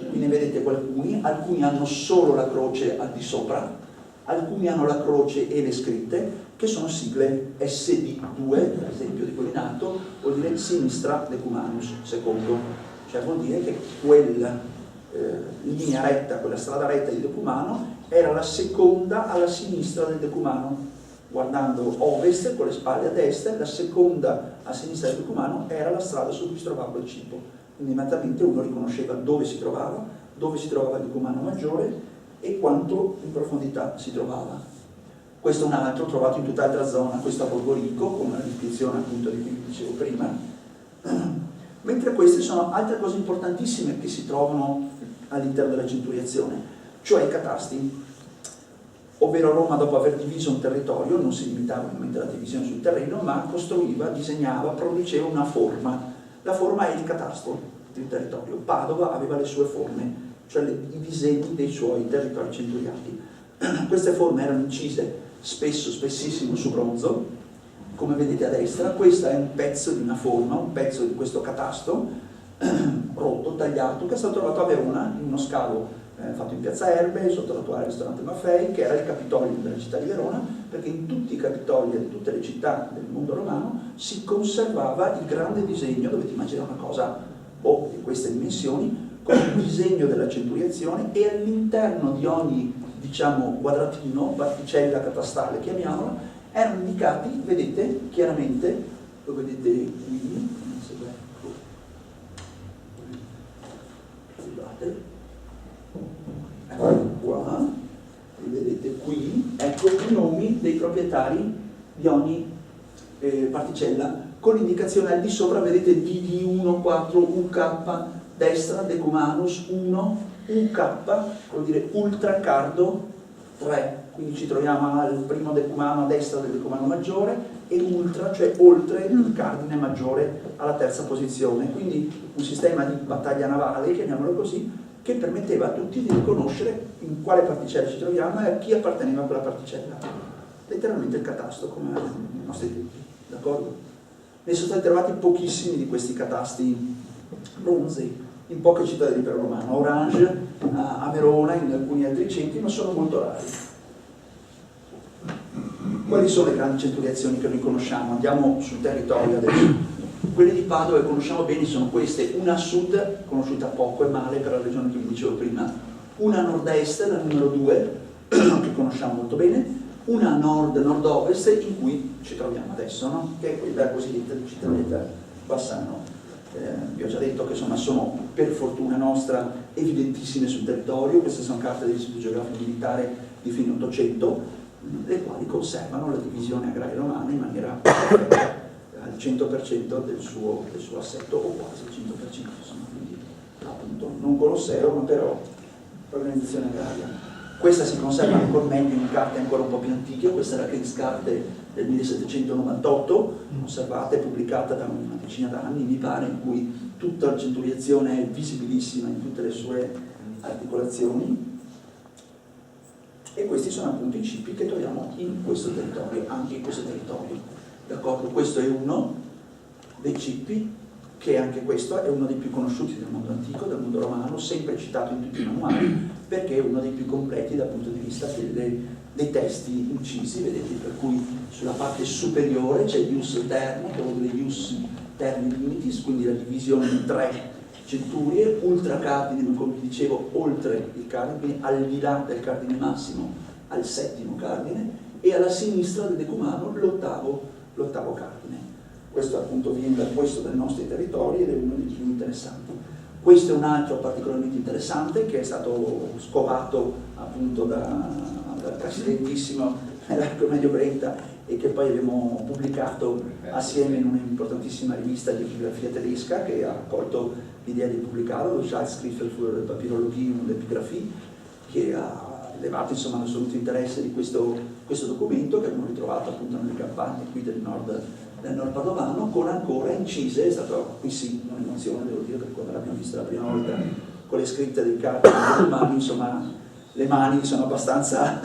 Quindi vedete alcuni hanno solo la croce al di sopra, alcuni hanno la croce e le scritte, che sono sigle SD2, per esempio di quello in alto, vuol dire sinistra decumanus, secondo, cioè vuol dire che quella linea retta, quella strada retta di Decumano era la seconda alla sinistra del Decumano. Guardando ovest con le spalle a destra, la seconda a sinistra del Decumano era la strada su cui si trovava quel cibo. Quindi immediatamente uno riconosceva dove si trovava il Decumano maggiore e quanto in profondità si trovava. Questo è un altro trovato in tutt'altra zona, questo a Borgorico, con una descrizione appunto di cui vi dicevo prima. Mentre queste sono altre cose importantissime che si trovano all'interno della centuriazione, cioè i catasti. Ovvero Roma, dopo aver diviso un territorio, non si limitava ovviamente alla divisione sul terreno, ma costruiva, disegnava, produceva una forma. La forma è il catasto del territorio. Padova aveva le sue forme, cioè i disegni dei suoi territori centuriati. Queste forme erano incise spessissimo su bronzo, come vedete a destra. Questo è un pezzo di una forma, un pezzo di questo catasto rotto, tagliato, che è stato trovato a Verona in uno scavo fatto in piazza Erbe, sotto l'attuale ristorante Maffei, che era il Capitolio della città di Verona, perché in tutti i Capitoli di tutte le città del mondo romano si conservava il grande disegno, dovete immaginare una cosa di queste dimensioni, con il disegno della centuriazione, e all'interno di ogni, diciamo, quadratino, particella catastale, chiamiamola, erano indicati, vedete chiaramente, lo vedete qui, scusate, ecco qua, vedete qui, ecco i nomi dei proprietari di ogni particella, con l'indicazione al di sopra, vedete DD14 UK, destra Decumanus 1, UK, vuol dire ultracardo 3, quindi ci troviamo al primo decumano a destra del decumano maggiore, e ultra, cioè oltre il cardine maggiore, alla terza posizione. Quindi un sistema di battaglia navale, chiamiamolo così, che permetteva a tutti di riconoscere in quale particella ci troviamo e a chi apparteneva a quella particella. Letteralmente il catasto, come nei nostri tempi, d'accordo? Ne sono stati trovati pochissimi di questi catasti bronzei in poche città dell'impero romano, a Orange, a Verona, in alcuni altri centri, ma sono molto rari. Quali sono le grandi centuriazioni che noi conosciamo? Andiamo sul territorio adesso. Quelle di Padova che conosciamo bene sono queste: una a sud, conosciuta poco e male per la regione che vi dicevo prima, una a nord-est, la numero 2, che conosciamo molto bene, una a nord-nord-ovest, in cui ci troviamo adesso, no? Che è quella cosiddetta di Cittadella Bassano. Vi ho già detto che insomma sono, per fortuna nostra, evidentissime sul territorio. Queste sono carte dell'Istituto Geografico Militare di fine 800, le quali conservano la divisione agraria romana in maniera al 100% del suo assetto, o quasi al 100%, insomma, quindi appunto non Colosseo, ma però organizzazione agraria. Questa si conserva ancora meglio in carte ancora un po' più antiche. Questa è la Kriegscarte del 1798, conservata e pubblicata da una decina d'anni, mi pare, in cui tutta la centuriazione è visibilissima in tutte le sue articolazioni. E questi sono appunto i cippi che troviamo in questo territorio, anche in questo territorio. D'accordo? Questo è uno dei cippi, che anche questo è uno dei più conosciuti del mondo antico, del mondo romano, sempre citato in tutti i manuali, perché è uno dei più completi dal punto di vista dei testi incisi, vedete, per cui sulla parte superiore c'è ius terni, che vuol dire ius terni limitis, quindi la divisione in 3 centurie, ultra cardine, come vi dicevo, oltre il cardine, quindi al di là del cardine massimo, al settimo cardine, e alla sinistra del decumano l'ottavo cardine. Questo appunto viene da questo dai nostri territori ed è uno dei più interessanti. Questo è un altro particolarmente interessante, che è stato scovato appunto dal presidentissimo Enrico Medio Brenta, e che poi abbiamo pubblicato assieme in un'importantissima rivista di epigrafia tedesca che ha accolto l'idea di pubblicarlo, Zeitschrift für Papyrologie und Epigraphie, che ha elevato insomma l'assoluto interesse di questo documento, che abbiamo ritrovato appunto nelle campagne qui del nord padovano, con ancora incise. È stato qui sì un'emozione, devo dire, perché quando l'abbiamo vista la prima volta con le scritte dei cardini romani, insomma le mani sono abbastanza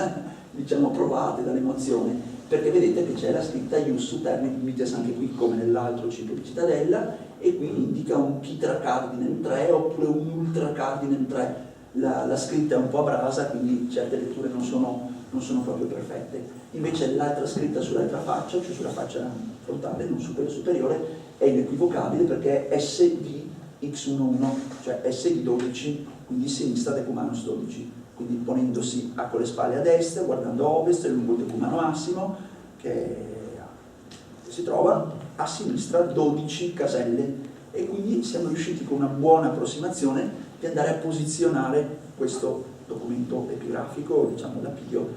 diciamo provate dall'emozione. perché vedete che c'è la scritta Ius Terni Mites anche qui, come nell'altro ciclo di Cittadella, e qui indica un Pitra Cardinem 3 oppure un Ultra Cardinem 3. La scritta è un po' a brasa, quindi certe letture non sono proprio perfette. Invece l'altra scritta sull'altra faccia, cioè sulla faccia frontale, non superiore, è inequivocabile perché è S di X11, cioè S di 12, quindi sinistra decumanus 12. Quindi ponendosi con le spalle a destra, guardando a ovest, lungo il decumano massimo, che si trova a sinistra 12 caselle, e quindi siamo riusciti con una buona approssimazione di andare a posizionare questo documento epigrafico, diciamo lapidio.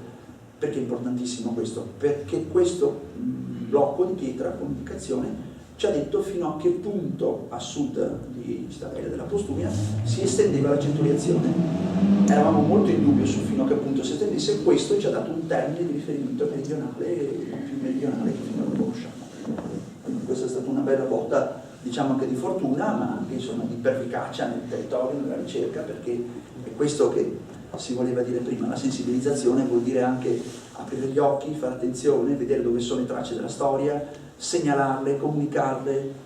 Perché è importantissimo questo? Perché questo blocco di pietra con indicazione ci ha detto fino a che punto a sud di Cittadella della Postumia si estendeva la centuriazione. Eravamo molto in dubbio su fino a che punto si estendesse, e questo ci ha dato un termine di riferimento meridionale, più meridionale che fino a conosciamo. Quindi questa è stata una bella botta, diciamo anche di fortuna, ma anche insomma di pervicacia nel territorio, nella ricerca, perché è questo che si voleva dire prima. La sensibilizzazione vuol dire anche aprire gli occhi, fare attenzione, vedere dove sono le tracce della storia, segnalarle, comunicarle.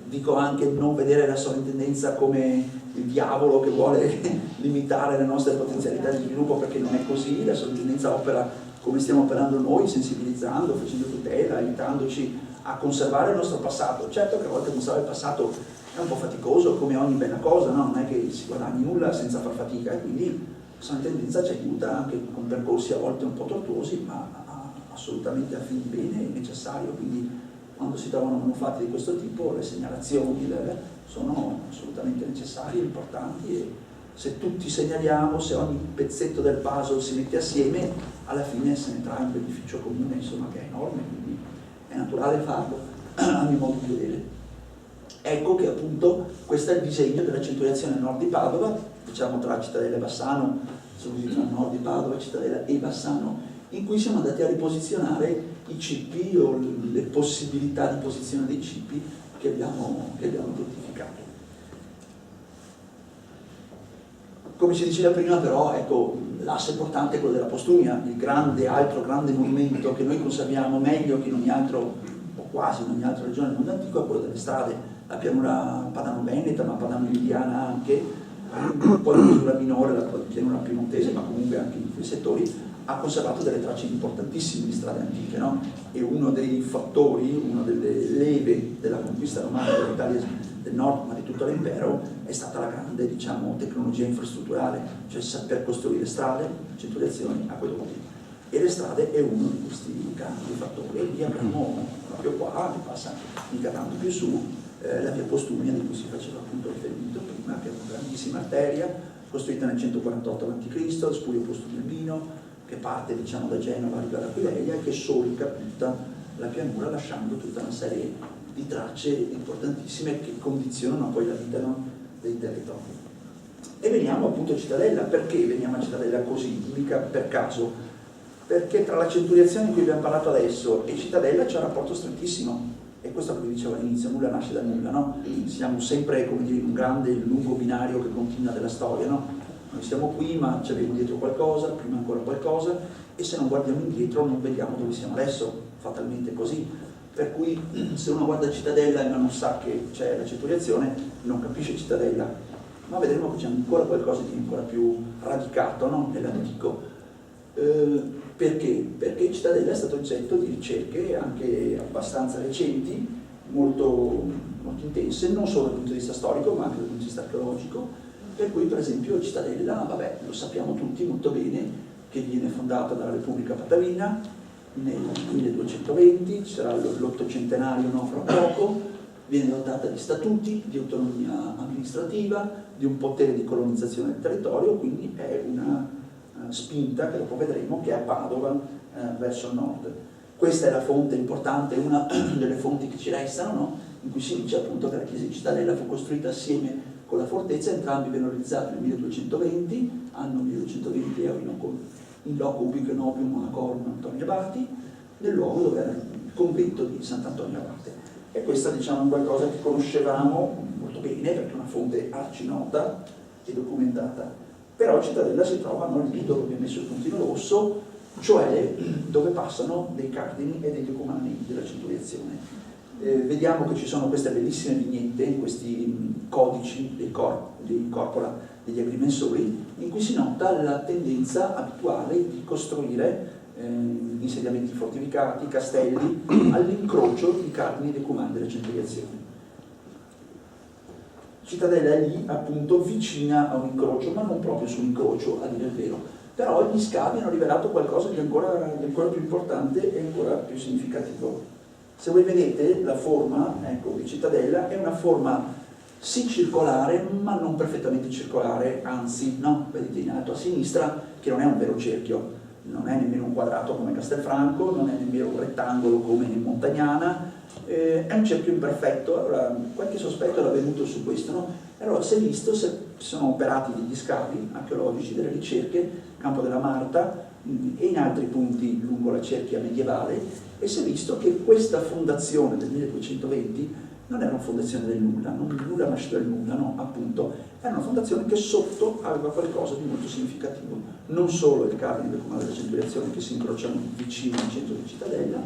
Dico anche non vedere la sovrintendenza come il diavolo che vuole limitare le nostre potenzialità di sviluppo, perché non è così. La sovrintendenza opera come stiamo operando noi, sensibilizzando, facendo tutela, aiutandoci a conservare il nostro passato. Certo che a volte conservare il passato è un po' faticoso, come ogni bella cosa, no? Non è che si guadagni nulla senza far fatica, e quindi la sovrintendenza ci aiuta anche con percorsi a volte un po' tortuosi, ma assolutamente a fin di bene e necessario. Quindi quando si trovano manufatti di questo tipo, le segnalazioni sono assolutamente necessarie, importanti, e se tutti segnaliamo, se ogni pezzetto del puzzle si mette assieme, alla fine se ne trae un beneficio comune, insomma, che è enorme, quindi è naturale farlo, a mio modo di vedere. Ecco che appunto questo è il disegno della centuriazione nord di Padova, diciamo tra Cittadella e Bassano, tra nord di Padova, Cittadella e Bassano, in cui siamo andati a riposizionare i cippi o le possibilità di posizione dei cippi che abbiamo identificato. Come ci diceva prima, però, ecco, l'asse portante è quello della Postumia, altro grande monumento che noi conserviamo meglio che in ogni altro, o quasi in ogni altra regione del mondo antico, è quello delle strade. La pianura padano-veneta, ma padano-emiliana anche, un po' di misura minore la pianura piemontese, ma comunque anche in quei settori, ha conservato delle tracce importantissime di strade antiche, no? E uno dei fattori, una delle leve della conquista romana dell'Italia del nord, ma di tutto l'impero, è stata la grande, diciamo, tecnologia infrastrutturale, cioè saper costruire strade, centuriazioni, acquedotti. E le strade è uno di questi grandi fattori. E lì abbiamo, proprio qua, ne passa mica tanto più su, la via Postumia di cui si faceva appunto riferimento prima, che è una grandissima arteria, costruita nel 148 a.C., lo Spurio Postumiano, che parte, diciamo, da Genova, arriva ad Aquileia e che solca tutta la pianura, lasciando tutta una serie di tracce importantissime che condizionano poi la vita, no, dei territori. E veniamo appunto a Cittadella. Perché veniamo a Cittadella così? Mica per caso, perché tra la centuriazione di cui abbiamo parlato adesso e Cittadella c'è un rapporto strettissimo, e questo è quello che dicevo all'inizio, nulla nasce da nulla, no? Siamo sempre, come dire, in un grande lungo binario che continua della storia, no? Noi siamo qui, ma ci abbiamo dietro qualcosa, prima ancora qualcosa, e se non guardiamo indietro non vediamo dove siamo adesso, fatalmente così. Per cui se uno guarda Cittadella e non sa che c'è la centuriazione, non capisce Cittadella, ma vedremo che c'è ancora qualcosa di ancora più radicato, no? Nell'antico. Perché? Perché Cittadella è stato oggetto di ricerche anche abbastanza recenti, molto intense, non solo dal punto di vista storico, ma anche dal punto di vista archeologico. Per cui, per esempio, Cittadella, vabbè, lo sappiamo tutti molto bene, che viene fondata dalla Repubblica Patavina nel 1220, ci sarà l'ottocentenario, no, fra poco, viene dotata di statuti, di autonomia amministrativa, di un potere di colonizzazione del territorio, quindi è una spinta, che dopo vedremo, che è a Padova verso il nord. Questa è la fonte importante, una delle fonti che ci restano, no? In cui si dice appunto che la chiesa di Cittadella fu costruita assieme con la fortezza, entrambi vennero realizzati nel 1220, anno 1220 erano in loco ubique nobium monacorum Antonio Abati, nel luogo dove era il convento di Sant'Antonio Abate. E questa, diciamo, è qualcosa che conoscevamo molto bene, perché è una fonte arcinota e documentata. Però Cittadella si trova non lì dove abbiamo messo il puntino rosso, cioè dove passano dei cardini e dei decumani della centuriazione. Vediamo che ci sono queste bellissime vignette, questi codici dei corpora degli agrimensori, in cui si nota la tendenza abituale di costruire insediamenti fortificati, castelli, all'incrocio di cardini e decumani della centuriazione. Cittadella è lì appunto vicina a un incrocio, ma non proprio sull'incrocio, a dire il vero. Però gli scavi hanno rivelato qualcosa di ancora più importante e ancora più significativo. Se voi vedete la forma, ecco, di Cittadella è una forma sì circolare, ma non perfettamente circolare, anzi, no, vedete in alto a sinistra che non è un vero cerchio, non è nemmeno un quadrato come Castelfranco, non è nemmeno un rettangolo come in Montagnana, è un cerchio imperfetto. Allora, qualche sospetto era venuto su questo, no? Allora si è visto, si sono operati degli scavi archeologici, delle ricerche, Campo della Marta e in altri punti lungo la cerchia medievale, e si è visto che questa fondazione del 1220 non era una fondazione del nulla, nulla nasce dal nulla, no, appunto, era una fondazione che sotto aveva qualcosa di molto significativo, non solo il cardine del comando della centuriazione che si incrociano vicino al centro di Cittadella,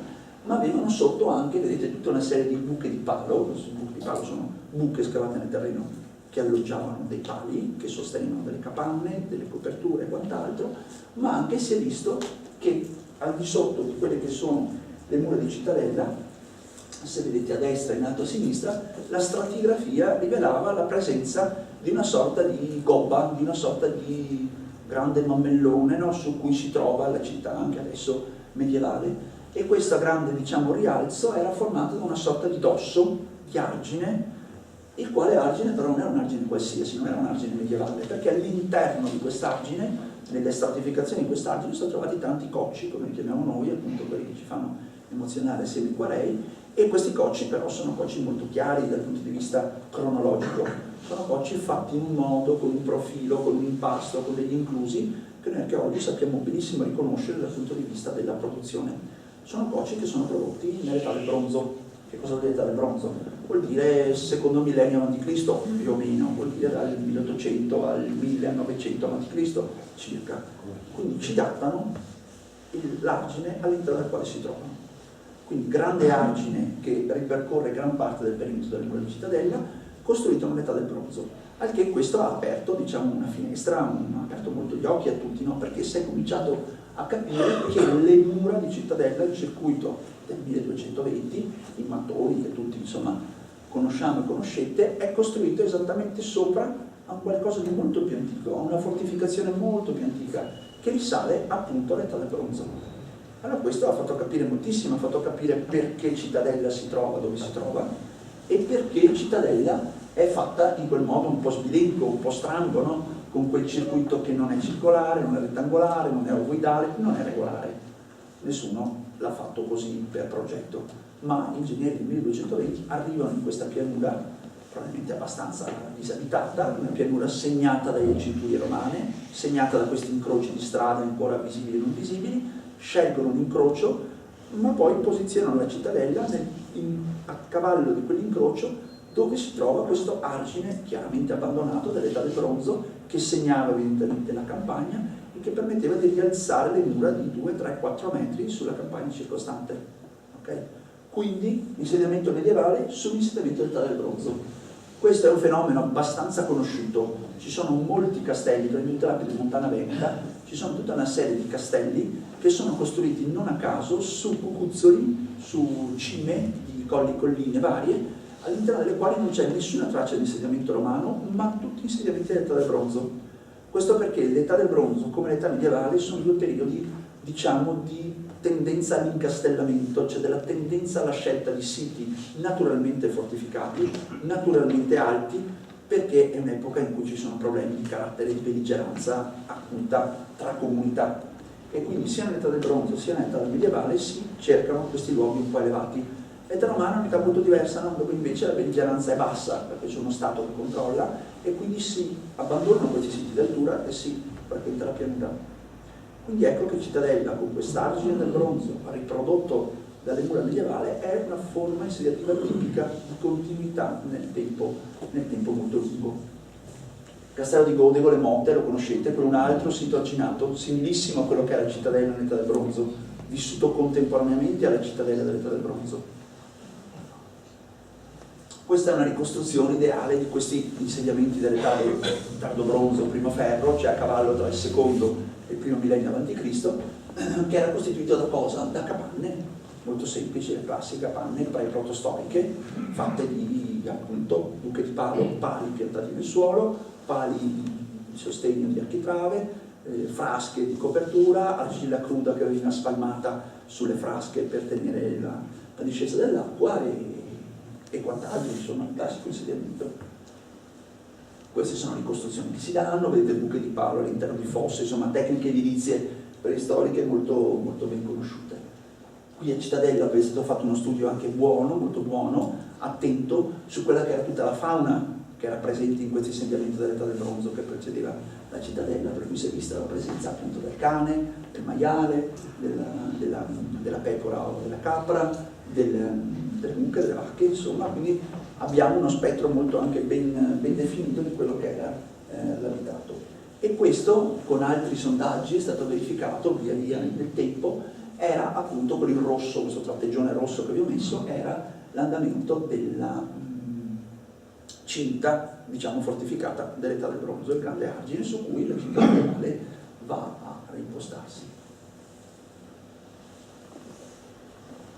ma avevano sotto anche, vedete, tutta una serie di buche di palo. Queste buche di palo sono buche scavate nel terreno che alloggiavano dei pali, che sostenevano delle capanne, delle coperture e quant'altro, ma anche si è visto che al di sotto di quelle che sono le mura di Cittadella, se vedete a destra e in alto a sinistra, la stratigrafia rivelava la presenza di una sorta di gobba, di una sorta di grande mammellone, no, su cui si trova la città anche adesso medievale, e questo grande, diciamo, rialzo era formato da una sorta di dosso, di argine, il quale argine però non era un argine qualsiasi, non era un argine medievale, perché all'interno di quest'argine, nelle stratificazioni di quest'argine, sono trovati tanti cocci, come li chiamiamo noi, appunto quelli che ci fanno emozionare semiquarei, e questi cocci però sono cocci molto chiari dal punto di vista cronologico, sono cocci fatti in un modo, con un profilo, con un impasto, con degli inclusi, che noi archeologi sappiamo benissimo riconoscere dal punto di vista della produzione. Sono cocci che sono prodotti nell'età del bronzo. Che cosa vuol dire l'età del bronzo? Vuol dire secondo millennio a.C., più o meno, vuol dire dal 1800 al 1900 a.C. circa. Quindi ci datano l'argine all'interno del quale si trovano. Quindi grande argine che ripercorre gran parte del perimetro delle mura di Cittadella, costruito nell'età del bronzo. Al che questo ha aperto, diciamo, una finestra, ha aperto molto gli occhi a tutti, no? Perché si è cominciato a capire che le mura di Cittadella, il circuito del 1220, i mattoni che tutti insomma conosciamo e conoscete, è costruito esattamente sopra a un qualcosa di molto più antico, a una fortificazione molto più antica che risale appunto all'età del bronzo. Allora questo ha fatto capire moltissimo, ha fatto capire perché Cittadella si trova dove si trova e perché Cittadella è fatta in quel modo un po' sbilenco, un po' strambo, no? Con quel circuito che non è circolare, non è rettangolare, non è ovoidale, non è regolare. Nessuno l'ha fatto così per progetto, ma gli ingegneri del 1220 arrivano in questa pianura probabilmente abbastanza disabitata, una pianura segnata dalle cinture romane, segnata da questi incroci di strade ancora visibili e non visibili, scelgono un incrocio, ma poi posizionano la Cittadella a cavallo di quell'incrocio, dove si trova questo argine chiaramente abbandonato dall'età del bronzo, che segnava evidentemente la campagna e che permetteva di rialzare le mura di 2, 3, 4 metri sulla campagna circostante. Okay? Quindi l'insediamento medievale sull'insediamento dell'età del bronzo. Questo è un fenomeno abbastanza conosciuto, ci sono molti castelli, prendete l'Appio di Montana Veneta, ci sono tutta una serie di castelli che sono costruiti non a caso su cucuzzoli, su cime di colli e colline varie, all'interno delle quali non c'è nessuna traccia di insediamento romano, ma tutti insediamenti dell'età del bronzo. Questo perché l'età del bronzo, come l'età medievale, sono due periodi, diciamo, di tendenza all'incastellamento, cioè della tendenza alla scelta di siti naturalmente fortificati, naturalmente alti, perché è un'epoca in cui ci sono problemi di carattere di belligeranza acuta tra comunità. E quindi sia nell'età del bronzo sia nell'età medievale si cercano questi luoghi un po' elevati. L'età romana è un'età molto diversa, no? Dove invece la belligeranza è bassa, perché c'è uno Stato che controlla, e quindi si abbandonano questi siti d'altura e si frequenta la pianura. Quindi ecco che Cittadella, con quest'argine del bronzo riprodotto dalle mura medievali, è una forma insediativa tipica di continuità nel tempo molto lungo. Castello di Godego, le Motte, lo conoscete, quello è un altro sito arginato, similissimo a quello che era la cittadella nell'età del bronzo, vissuto contemporaneamente alla cittadella dell'età del bronzo. Questa è una ricostruzione ideale di questi insediamenti dell'età del tardo bronzo, primo ferro, cioè a cavallo tra il secondo e il primo millennio a.C., che era costituito da cosa? Da capanne, molto semplici, le classiche capanne protostoriche, fatte di appunto buche di palo, pali piantati nel suolo, pali di sostegno di architrave, frasche di copertura, argilla cruda che veniva spalmata sulle frasche per tenere la discesa dell'acqua e quant'altro, insomma, il classico insediamento. Queste sono ricostruzioni che si danno, vedete buche di palo all'interno di fosse, insomma tecniche edilizie preistoriche molto, molto ben conosciute. Qui a Cittadella è stato fatto uno studio anche buono, molto buono, attento su quella che era tutta la fauna che era presente in questi insediamenti dell'età del bronzo che precedeva la cittadella, per cui si è vista la presenza appunto del cane, del maiale, della pecora o della capra, delle mucche, delle vacche, insomma, quindi abbiamo uno spettro molto anche ben definito di quello che era l'abitato. E questo, con altri sondaggi, è stato verificato via via nel tempo, era appunto con il rosso, questo tratteggione rosso che vi ho messo, era l'andamento della cinta, diciamo, fortificata dell'età del bronzo, il grande argine su cui la città medievale va a reimpostarsi.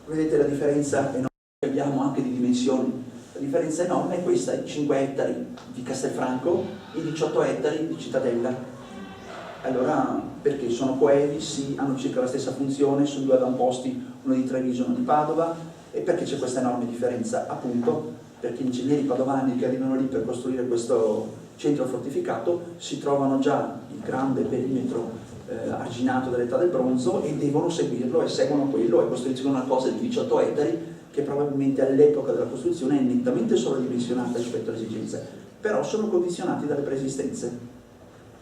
Vedete la differenza enorme che abbiamo anche di dimensioni. La differenza enorme è questa, i 5 ettari di Castelfranco e i 18 ettari di Cittadella. Allora, perché sono coevi? Sì, hanno circa la stessa funzione, sono due avamposti, uno di Treviso e uno di Padova. E perché c'è questa enorme differenza? Appunto perché gli ingegneri padovani che arrivano lì per costruire questo centro fortificato si trovano già il grande perimetro arginato dell'età del bronzo e devono seguirlo e seguono quello e costruiscono una cosa di 18 ettari che probabilmente all'epoca della costruzione è nettamente sovradimensionata rispetto alle esigenze, però sono condizionati dalle preesistenze.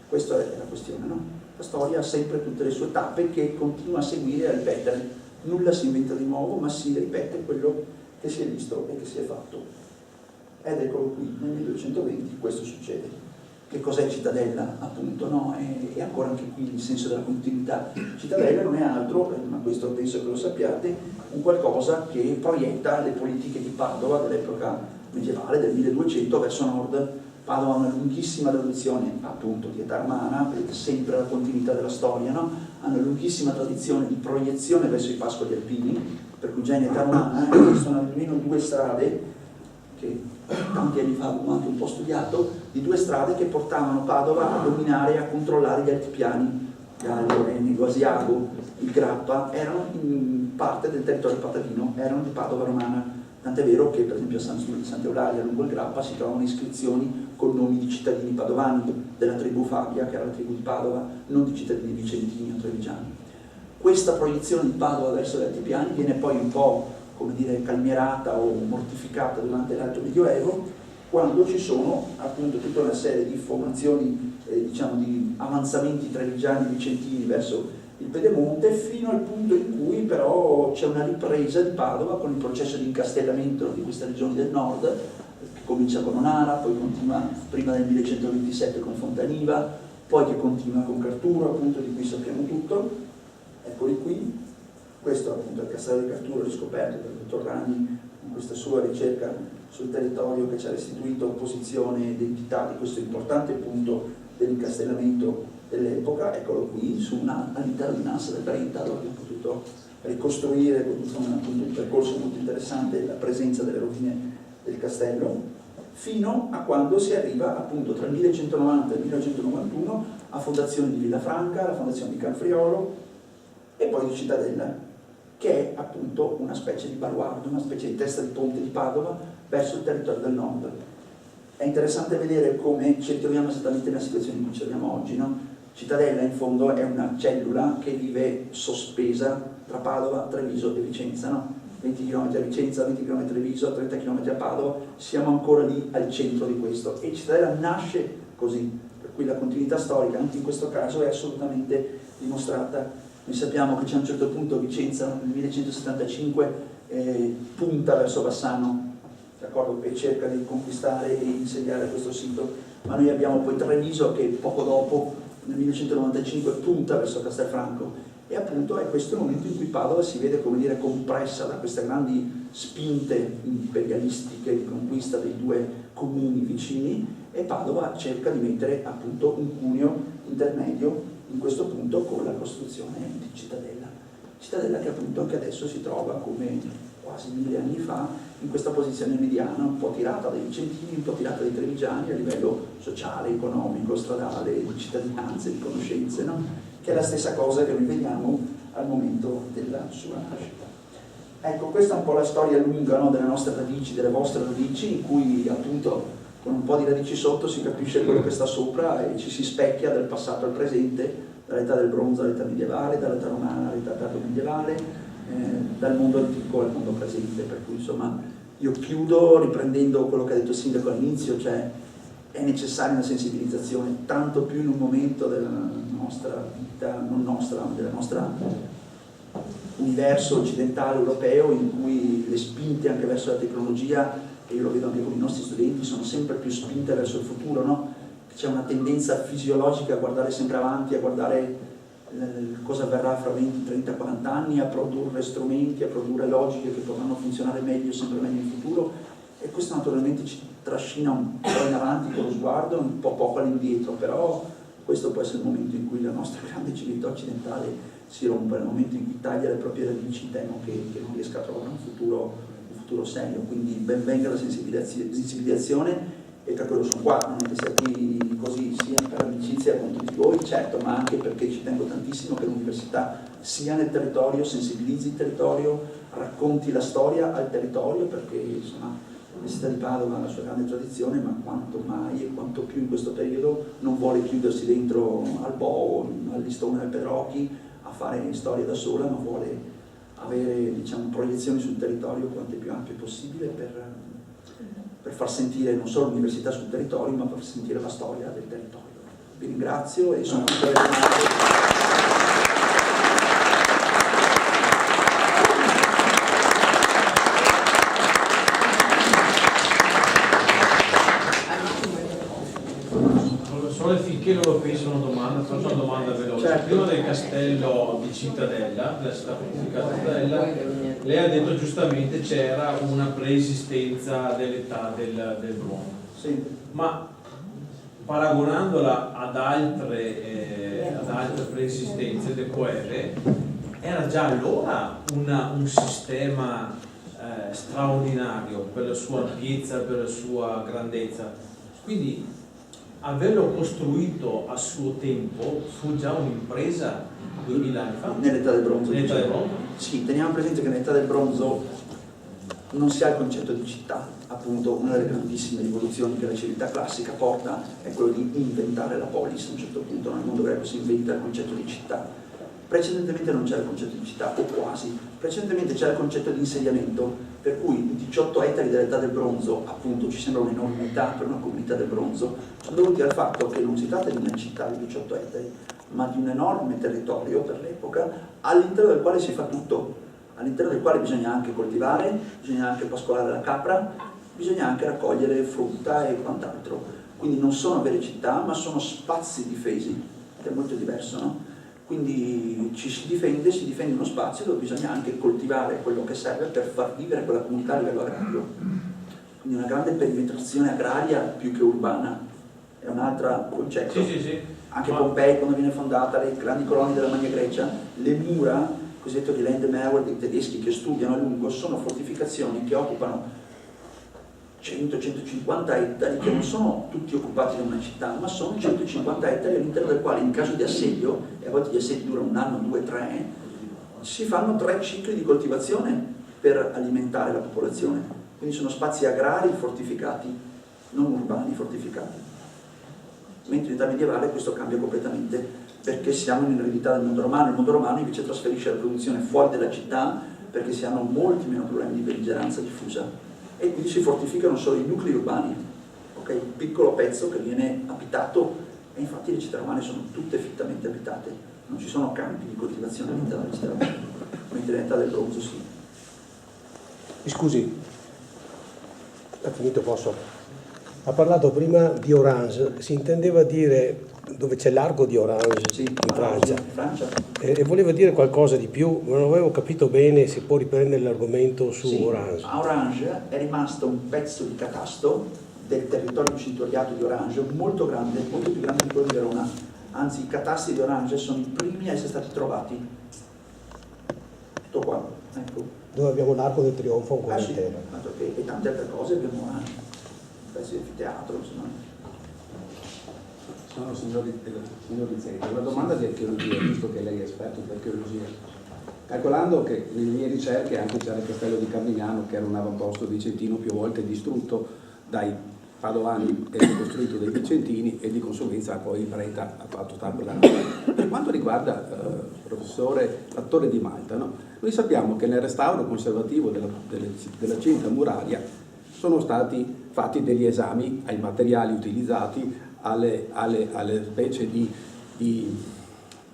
Questa è la questione, no? La storia ha sempre tutte le sue tappe che continua a seguire e a ripetere. Nulla si inventa di nuovo, ma si ripete quello che si è visto e che si è fatto. Ed eccolo qui, nel 1220 questo succede. Che cos'è Cittadella? Appunto, no? E ancora anche qui il senso della continuità. Cittadella non è altro, ma questo penso che lo sappiate, un qualcosa che proietta le politiche di Padova dell'epoca medievale, del 1200 verso nord. Padova ha una lunghissima tradizione appunto di età romana, vedete sempre la continuità della storia, no? Hanno una lunghissima tradizione di proiezione verso i pascoli alpini, per cui già in età romana esistono almeno due strade che tanti anni fa abbiamo anche un po' studiato, di due strade che portavano Padova a dominare e a controllare gli altipiani, Gallo, Enigo, Asiago, il Grappa, erano in parte del territorio patavino, erano di Padova romana, tant'è vero che per esempio a Sant'Eulalia lungo il Grappa si trovano iscrizioni con nomi di cittadini padovani della tribù Fabia, che era la tribù di Padova, non di cittadini vicentini o trevigiani. Questa proiezione di Padova verso gli altipiani viene poi un po', come dire, calmierata o mortificata durante l'Alto Medioevo, quando ci sono appunto tutta una serie di formazioni, diciamo di avanzamenti trevigiani e vicentini verso il Pedemonte, fino al punto in cui però c'è una ripresa di Padova con il processo di incastellamento di queste regioni del nord, che comincia con Onara, poi continua prima del 1127 con Fontaniva, poi che continua con Carturo, appunto di cui sappiamo tutto. Eccoli qui. Questo appunto è il castello di Carturo riscoperto dal dottor Ragni in questa sua ricerca sul territorio che ci ha restituito posizione e identità di questo importante punto dell'incastellamento dell'epoca. Eccolo qui, all'interno di Nassa del Brenta, dove abbiamo potuto ricostruire con appunto un percorso molto interessante la presenza delle rovine del castello, fino a quando si arriva appunto tra il 1190 e il 1191 a fondazione di Villafranca, la fondazione di Canfriolo e poi di Cittadella, che è appunto una specie di baluardo, una specie di testa di ponte di Padova verso il territorio del nord. È interessante vedere come ci ritroviamo esattamente nella situazione in cui ci troviamo oggi, no? Cittadella in fondo è una cellula che vive sospesa tra Padova, Treviso e Vicenza, no? 20 km a Vicenza, 20 km a Treviso, 30 km a Padova, siamo ancora lì al centro di questo. E Cittadella nasce così, per cui la continuità storica anche in questo caso è assolutamente dimostrata. Noi sappiamo che c'è a un certo punto Vicenza nel 1175 punta verso Bassano, d'accordo? E cerca di conquistare e insediare questo sito. ma noi abbiamo poi Treviso che poco dopo, nel 1995, punta verso Castelfranco, e appunto è questo il momento in cui Padova si vede, come dire, compressa da queste grandi spinte imperialistiche di conquista dei due comuni vicini, e Padova cerca di mettere appunto un cuneo intermedio in questo punto con la costruzione di Cittadella che appunto anche adesso si trova come quasi 1000 anni fa in questa posizione mediana, un po' tirata dai vicentini, un po' tirata dai trevigiani a livello sociale, economico, stradale, di cittadinanze, di conoscenze, no? Che è la stessa cosa che noi vediamo al momento della sua nascita. Ecco, questa è un po' la storia lunga, no, delle nostre radici, delle vostre radici, in cui appunto con un po' di radici sotto si capisce quello che sta sopra e ci si specchia dal passato al presente, dall'età del bronzo all'età medievale, dall'età romana all'età medievale, dal mondo antico al mondo presente. Per cui insomma io chiudo riprendendo quello che ha detto il sindaco all'inizio, cioè è necessaria una sensibilizzazione, tanto più in un momento della nostra vita, non nostra, ma del nostro universo occidentale europeo, in cui le spinte anche verso la tecnologia, e io lo vedo anche con i nostri studenti, sono sempre più spinte verso il futuro, no? C'è una tendenza fisiologica a guardare sempre avanti, a guardare cosa avverrà fra 20, 30, 40 anni, a produrre strumenti, a produrre logiche che potranno funzionare meglio, sempre meglio in futuro, e questo naturalmente ci trascina un po' in avanti con lo sguardo, un po' poco all'indietro, però questo può essere il momento in cui la nostra grande civiltà occidentale si rompe, nel momento in cui taglia le proprie radici, temo che non riesca a trovare un futuro serio. Quindi ben venga la sensibilizzazione, e per quello sono qua, non è che sia qui così, sia per amicizia con tutti voi, certo, ma anche perché ci tengo tantissimo che l'università sia nel territorio, sensibilizzi il territorio, racconti la storia al territorio, perché insomma l'Università di Padova ha la sua grande tradizione, ma quanto mai e quanto più in questo periodo non vuole chiudersi dentro al Bo, al listone del Pedrocchi a fare storia da sola, ma vuole avere, diciamo, proiezioni sul territorio quante più ampie possibile per far sentire non solo l'università sul territorio, ma per far sentire la storia del territorio. Vi ringrazio e sono tutto Solo finché loro pensano una domanda, faccio una domanda veloce. Certo. Prima del castello di Cittadella, della città fortificata Cittadella, lei ha detto giustamente c'era una preesistenza dell'età del bronzo. Sì. Ma paragonandola ad altre preesistenze decoere, era già allora un sistema straordinario per la sua ampiezza, per la sua grandezza. Quindi averlo costruito a suo tempo fu già un'impresa 2000 anni fa? Nell'età del bronzo. Nell'età del bronzo? Sì, teniamo presente che nell'età del bronzo non si ha il concetto di città, appunto una delle grandissime rivoluzioni che la civiltà classica porta è quello di inventare la polis. A un certo punto nel mondo greco si inventa il concetto di città. Precedentemente non c'era il concetto di città, o quasi. Precedentemente c'era il concetto di insediamento, per cui 18 ettari dell'età del bronzo, appunto, ci sembra un'enormità per una comunità del bronzo, sono dovuti al fatto che non si tratta di una città di 18 ettari, ma di un enorme territorio per l'epoca, all'interno del quale si fa tutto, all'interno del quale bisogna anche coltivare, bisogna anche pascolare la capra, bisogna anche raccogliere frutta e quant'altro. Quindi non sono vere città, ma sono spazi difesi, ed è molto diverso, no? Quindi ci si difende uno spazio dove bisogna anche coltivare quello che serve per far vivere quella comunità a livello agrario. Quindi una grande perimetrazione agraria più che urbana, è un altro concetto. Sì. Anche Pompei, quando viene fondata, le grandi colonie della Magna Grecia, le mura, cosiddetto di Landemauer dei tedeschi che studiano a lungo, sono fortificazioni che occupano 100-150 ettari, che non sono tutti occupati da una città, ma sono 150 ettari all'interno del quale in caso di assedio, e a volte gli assedi durano 1 anno, 2, 3, si fanno 3 cicli di coltivazione per alimentare la popolazione. Quindi sono spazi agrari fortificati, non urbani fortificati. Mentre in età medievale questo cambia completamente, perché siamo in eredità del mondo romano. Il mondo romano invece trasferisce la produzione fuori dalla città, perché si hanno molti meno problemi di belligeranza diffusa, e quindi si fortificano solo i nuclei urbani, okay? Un piccolo pezzo che viene abitato, e infatti le città romane sono tutte fittamente abitate, non ci sono campi di coltivazione all'interno delle città romane, mentre nell'età del bronzo sì. Mi scusi, è finito, posso? Ha parlato prima di Orange, si intendeva dire dove c'è l'arco di Orange, Sì, in Francia. in Francia. E voleva dire qualcosa di più, non avevo capito bene, se può riprendere l'argomento su Sì, Orange. a Orange è rimasto un pezzo di catasto del territorio cintoriato di Orange, molto grande, molto più grande di quello di Verona. Anzi, i catasti di Orange sono i primi a essere stati trovati. Tutto qua, ecco. Dove abbiamo l'arco del trionfo ancora Ah, sì, intero. e tante altre cose abbiamo Orange, pezzi di anfiteatro, insomma. Sono signor Rizzenti, una domanda di archeologia, visto che lei è esperto di archeologia. Calcolando che nelle mie ricerche anche c'era il castello di Carmignano, che era un avamposto vicentino più volte distrutto dai padovani e ricostruito dai vicentini, e di conseguenza poi il Brenta ha fatto tanto danno. Per quanto riguarda professore l'attore di Malta, no? Noi sappiamo che nel restauro conservativo della cinta muraria sono stati fatti degli esami ai materiali utilizzati, alle specie di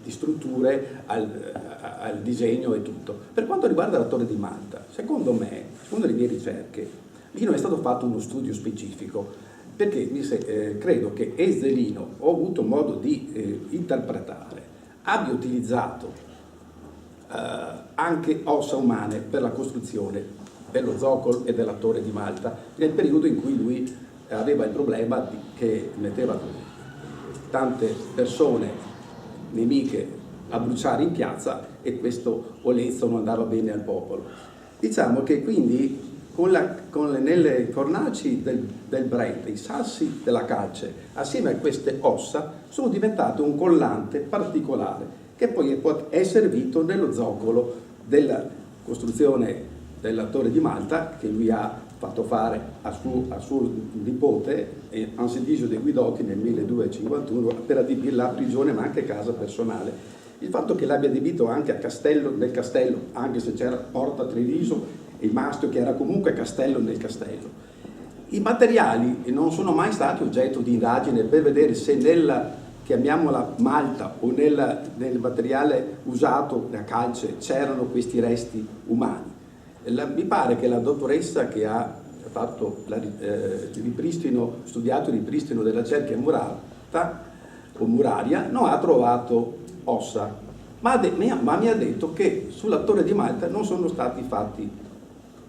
strutture, al disegno e tutto. Per quanto riguarda la Torre di Malta, secondo me, secondo le mie ricerche, lì non è stato fatto uno studio specifico, perché credo che Ezzelino, ho avuto modo di interpretare, abbia utilizzato anche ossa umane per la costruzione dello zoccolo e della Torre di Malta, nel periodo in cui lui aveva il problema che metteva tante persone nemiche a bruciare in piazza, e questo olezzo non andava bene al popolo. Diciamo che quindi nelle fornaci del Brenta, i sassi della calce assieme a queste ossa sono diventate un collante particolare che poi è servito nello zoccolo della costruzione della Torre di Malta, che lui ha fatto fare a suo nipote Anselmo de Guidotti nel 1251 per adibirla a prigione ma anche casa personale. Il fatto che l'abbia adibito anche nel castello, anche se c'era Porta Treviso e il mastro che era comunque castello nel castello. I materiali non sono mai stati oggetto di indagine per vedere se nella, chiamiamola Malta, o nel materiale usato da calce c'erano questi resti umani. Mi pare che la dottoressa che ha fatto studiato il ripristino della cerchia murata o muraria non ha trovato ossa, ma mi ha detto che sulla Torre di Malta non sono stati fatti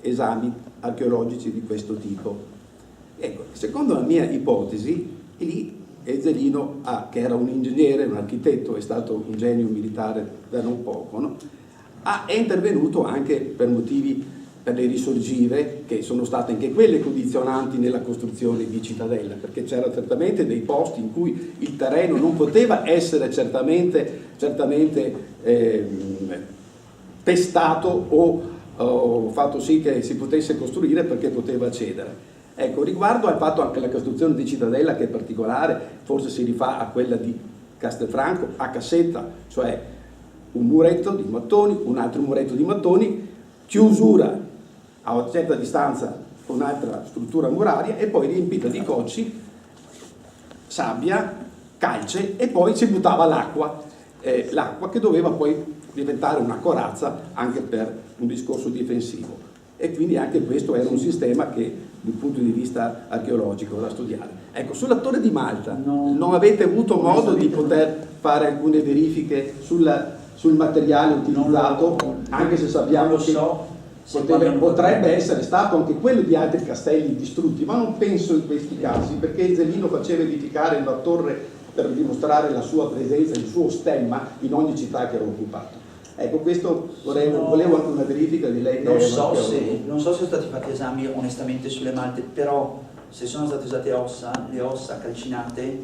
esami archeologici di questo tipo. Ecco, secondo la mia ipotesi, lì Ezzelino, che era un ingegnere, un architetto, è stato un genio militare da non poco, no? È intervenuto anche per le risorgive, che sono state anche quelle condizionanti nella costruzione di Cittadella, perché c'erano certamente dei posti in cui il terreno non poteva essere certamente pestato o fatto sì che si potesse costruire, perché poteva cedere. Ecco, riguardo al fatto anche la costruzione di Cittadella, che è particolare, forse si rifà a quella di Castelfranco a cassetta, cioè un muretto di mattoni, un altro muretto di mattoni, chiusura a una certa distanza un'altra struttura muraria e poi riempita di cocci, sabbia, calce, e poi si buttava l'acqua che doveva poi diventare una corazza anche per un discorso difensivo. E quindi anche questo era un sistema che dal punto di vista archeologico da studiare. Ecco, sulla Torre di Malta non avete avuto modo di poter fare alcune verifiche sul materiale utilizzato, anche se sappiamo che potrebbe essere stato anche quello di altri castelli distrutti, ma non penso in questi casi, perché Ezzelino faceva edificare una torre per dimostrare la sua presenza, il suo stemma in ogni città che era occupato. Ecco, questo volevo anche una verifica di lei. Non so se sono stati fatti esami onestamente sulle malte, però se sono state usate ossa, le ossa calcinate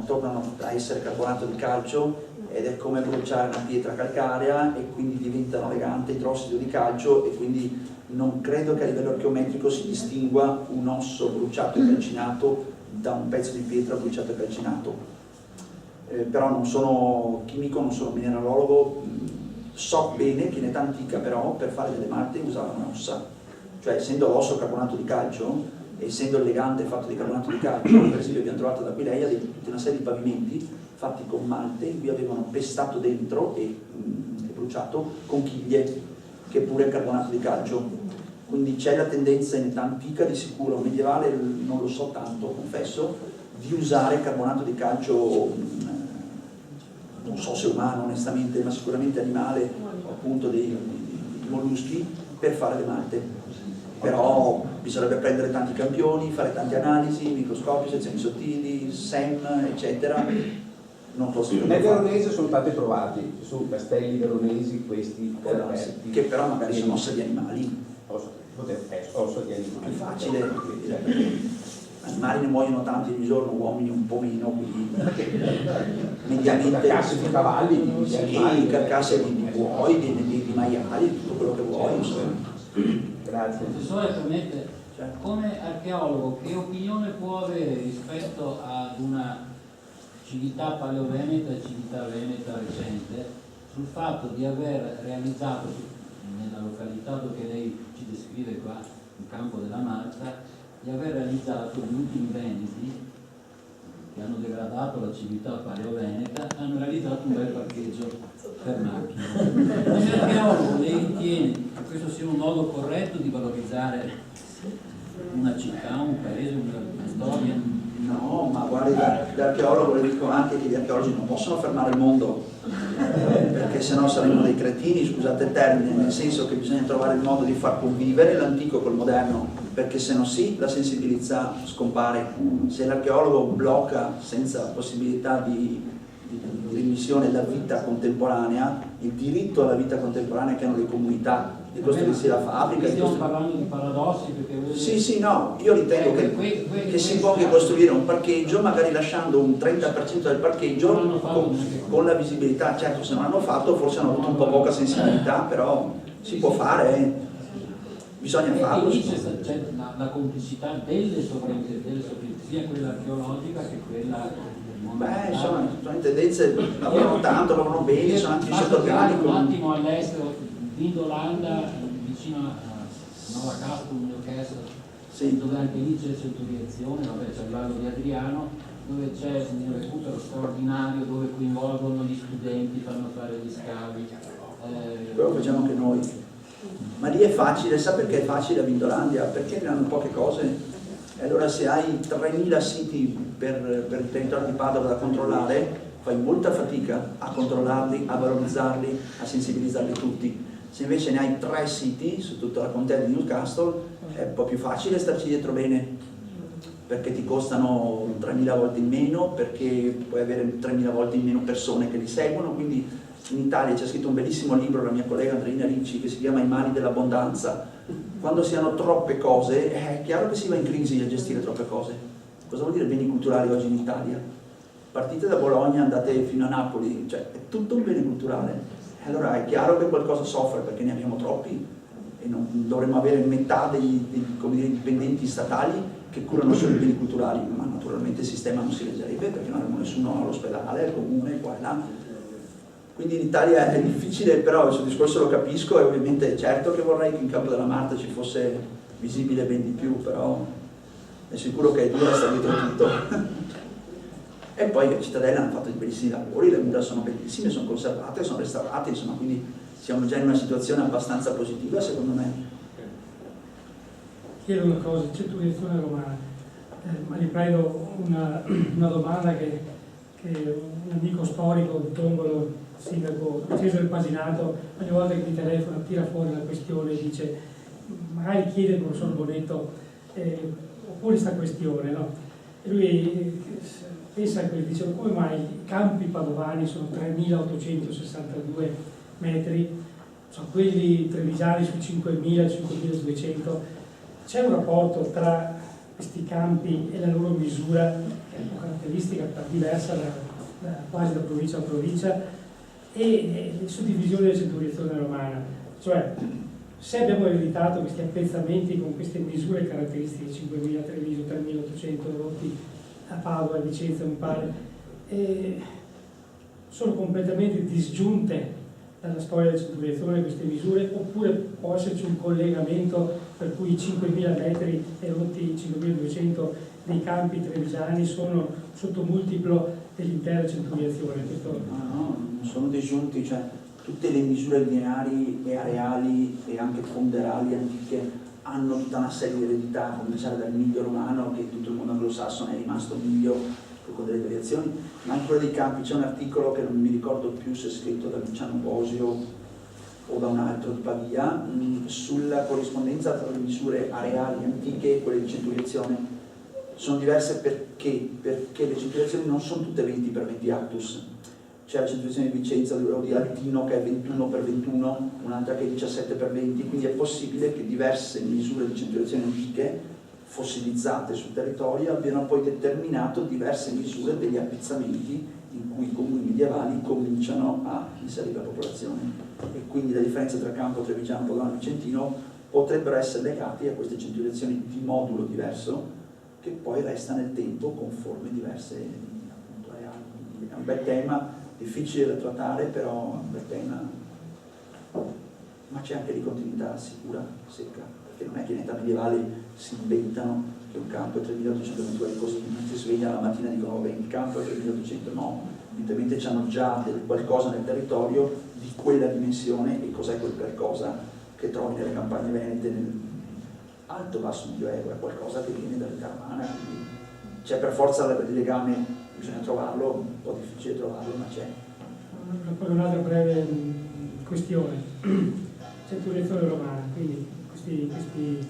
tornano a essere carbonato di calcio, ed è come bruciare una pietra calcarea, e quindi diventano legante idrossido di calcio, e quindi non credo che a livello archeometrico si distingua un osso bruciato e calcinato da un pezzo di pietra bruciato e calcinato. Però non sono chimico, non sono mineralogo, so bene che in età antica però per fare delle malte usavano ossa, cioè essendo l'osso carbonato di calcio, essendo il legante fatto di carbonato di calcio, per esempio abbiamo trovato ad Aquileia tutta una serie di pavimenti fatti con malte in cui avevano pestato dentro e bruciato conchiglie, che pure è carbonato di calcio. quindi c'è la tendenza in età antica di sicuro, medievale non lo so tanto, confesso, di usare carbonato di calcio, non so se umano onestamente, ma sicuramente animale, appunto dei molluschi, per fare le malte. Però bisognerebbe prendere tanti campioni, fare tante analisi, microscopi, sezioni sottili, SEM, eccetera. Non posso dire. Nel veronese sono stati trovati su castelli veronesi questi reperti, che però magari sono ossa di animali. Ossa di animali. Più facile. Animali ne muoiono tanti di giorno, uomini un po' meno, quindi mediamente. Carcasse di cavalli, di animali. Sì, carcasse di buoi, di maiali, tutto quello che vuoi. Insomma. Grazie. Professore, permette, come archeologo, che opinione può avere rispetto ad una civiltà paleoveneta e civiltà veneta recente sul fatto di aver realizzato nella località dove lei ci descrive qua, il campo della Malta, di aver realizzato gli ultimi veneti che hanno degradato la civiltà paleoveneta, hanno realizzato un bel parcheggio per macchine. Come archeologo lei ritiene che questo sia un modo corretto di valorizzare una città, un paese, una storia? No, ma guardi, da archeologo le dico anche che gli archeologi non possono fermare il mondo, perché sennò saremmo dei cretini, scusate il termine, nel senso che bisogna trovare il modo di far convivere l'antico col moderno, perché se no sì, la sensibilità scompare. Se l'archeologo blocca senza possibilità di remissione la vita contemporanea, il diritto alla vita contemporanea che hanno le comunità, di costruirsi la fabbrica. Stiamo parlando di paradossi perché... Sì, no, io ritengo che si può costruire un parcheggio, magari lasciando un 30% del parcheggio con la visibilità. Certo, se non hanno fatto forse hanno avuto un po' poca sensibilità, però si può fare, bisogna farlo. E lì c'è la complicità delle sovrintendenze, sia quella archeologica che quella... Beh, sono tendenze, lavorano tanto, lavorano bene, sono anche scelto organico. Un attimo all'estero, in Olanda, vicino a Nova Castum, Newcastle, sì, dove anche lì c'è centuriazione, c'è il lago di Adriano, dove c'è un recupero straordinario, dove coinvolgono gli studenti, fanno fare gli scavi. Quello facciamo anche noi. Ma lì è facile, sa perché è facile a Vindolandia? Perché ne hanno poche cose. E allora se hai 3.000 siti per il territorio di Padova da controllare, fai molta fatica a controllarli, a valorizzarli, a sensibilizzarli tutti. Se invece ne hai 3 siti su tutta la contea di Newcastle, è un po' più facile starci dietro bene, perché ti costano 3.000 volte in meno, perché puoi avere 3.000 volte in meno persone che li seguono. Quindi in Italia c'è scritto un bellissimo libro, la mia collega Andreina Ricci, che si chiama I mali dell'abbondanza. Quando si hanno troppe cose, è chiaro che si va in crisi a gestire troppe cose. Cosa vuol dire beni culturali oggi in Italia? Partite da Bologna, andate fino a Napoli, cioè è tutto un bene culturale. Allora è chiaro che qualcosa soffre perché ne abbiamo troppi e non dovremmo avere metà dei dipendenti statali che curano solo i beni culturali, ma naturalmente il sistema non si reggerebbe perché non abbiamo nessuno all'ospedale, al comune, qua e là. Quindi in Italia è difficile, però il suo discorso lo capisco e ovviamente certo che vorrei che in Campo della Marta ci fosse visibile ben di più, però è sicuro che è dura sta dietro tutto. E poi a Cittadella hanno fatto dei bellissimi lavori, le mura sono bellissime, sono conservate, sono restaurate, insomma, quindi siamo già in una situazione abbastanza positiva secondo me. Chiedo una cosa, centuriazione romana, ma riprendo una domanda che un amico storico di Tongolo, sindaco Cesare Pasinato, ogni volta che mi telefona tira fuori la questione e dice, magari chiede al professor Bonetto, oppure questa questione, no? E lui pensa che dice, come mai i campi padovani sono 3.862 metri, sono quelli trevigiani su 5.000, 5.200, c'è un rapporto tra questi campi e la loro misura, che è una caratteristica diversa quasi da provincia a provincia, e le suddivisioni della centuriazione romana, cioè se abbiamo ereditato questi appezzamenti con queste misure caratteristiche, 5.000 a Treviso, 3.800 rotti a Padova, a Vicenza, mi pare, sono completamente disgiunte dalla storia della centuriazione queste misure, oppure può esserci un collegamento per cui i 5.000 metri e rotti 5.200 dei campi trevigiani sono sotto multiplo dell'intera centuriazione? No, non sono disgiunti, cioè tutte le misure lineari e areali e anche ponderali antiche hanno tutta una serie di eredità, a cominciare dal miglio romano, che tutto il mondo anglosassone è rimasto miglio con delle variazioni, ma anche quello dei campi. C'è un articolo che non mi ricordo più se è scritto da Luciano Bosio o da un altro di Pavia, sulla corrispondenza tra le misure areali antiche e quelle di centuriazione. Sono diverse perché le centuriazioni non sono tutte 20 per 20 actus. C'è la centuriazione di Vicenza o di Altino che è 21 per 21, un'altra che è 17 per 20, quindi è possibile che diverse misure di centuriazione antiche fossilizzate sul territorio abbiano poi determinato diverse misure degli appezzamenti in cui i comuni medievali cominciano a inserire la popolazione, e quindi la differenza tra Campo Trevigiano, Podano e Vicentino potrebbero essere legati a queste centuriazioni di modulo diverso che poi resta nel tempo con forme diverse, appunto, reali. È un bel tema, difficile da trattare, però è un bel tema, ma c'è anche di continuità sicura, secca, perché non è che in età medievale si inventano che un campo è 3800 metri così, si sveglia la mattina e dicono vabbè, il campo è 3800, no, evidentemente hanno già qualcosa nel territorio di quella dimensione. E cos'è quel qualcosa che trovi nelle campagne venete, nel alto basso medioevo? È qualcosa che viene dall'età romana, quindi c'è per forza il legame, bisogna trovarlo, un po' difficile trovarlo, ma c'è. Poi un'altra breve questione, centuriazione romana, quindi questi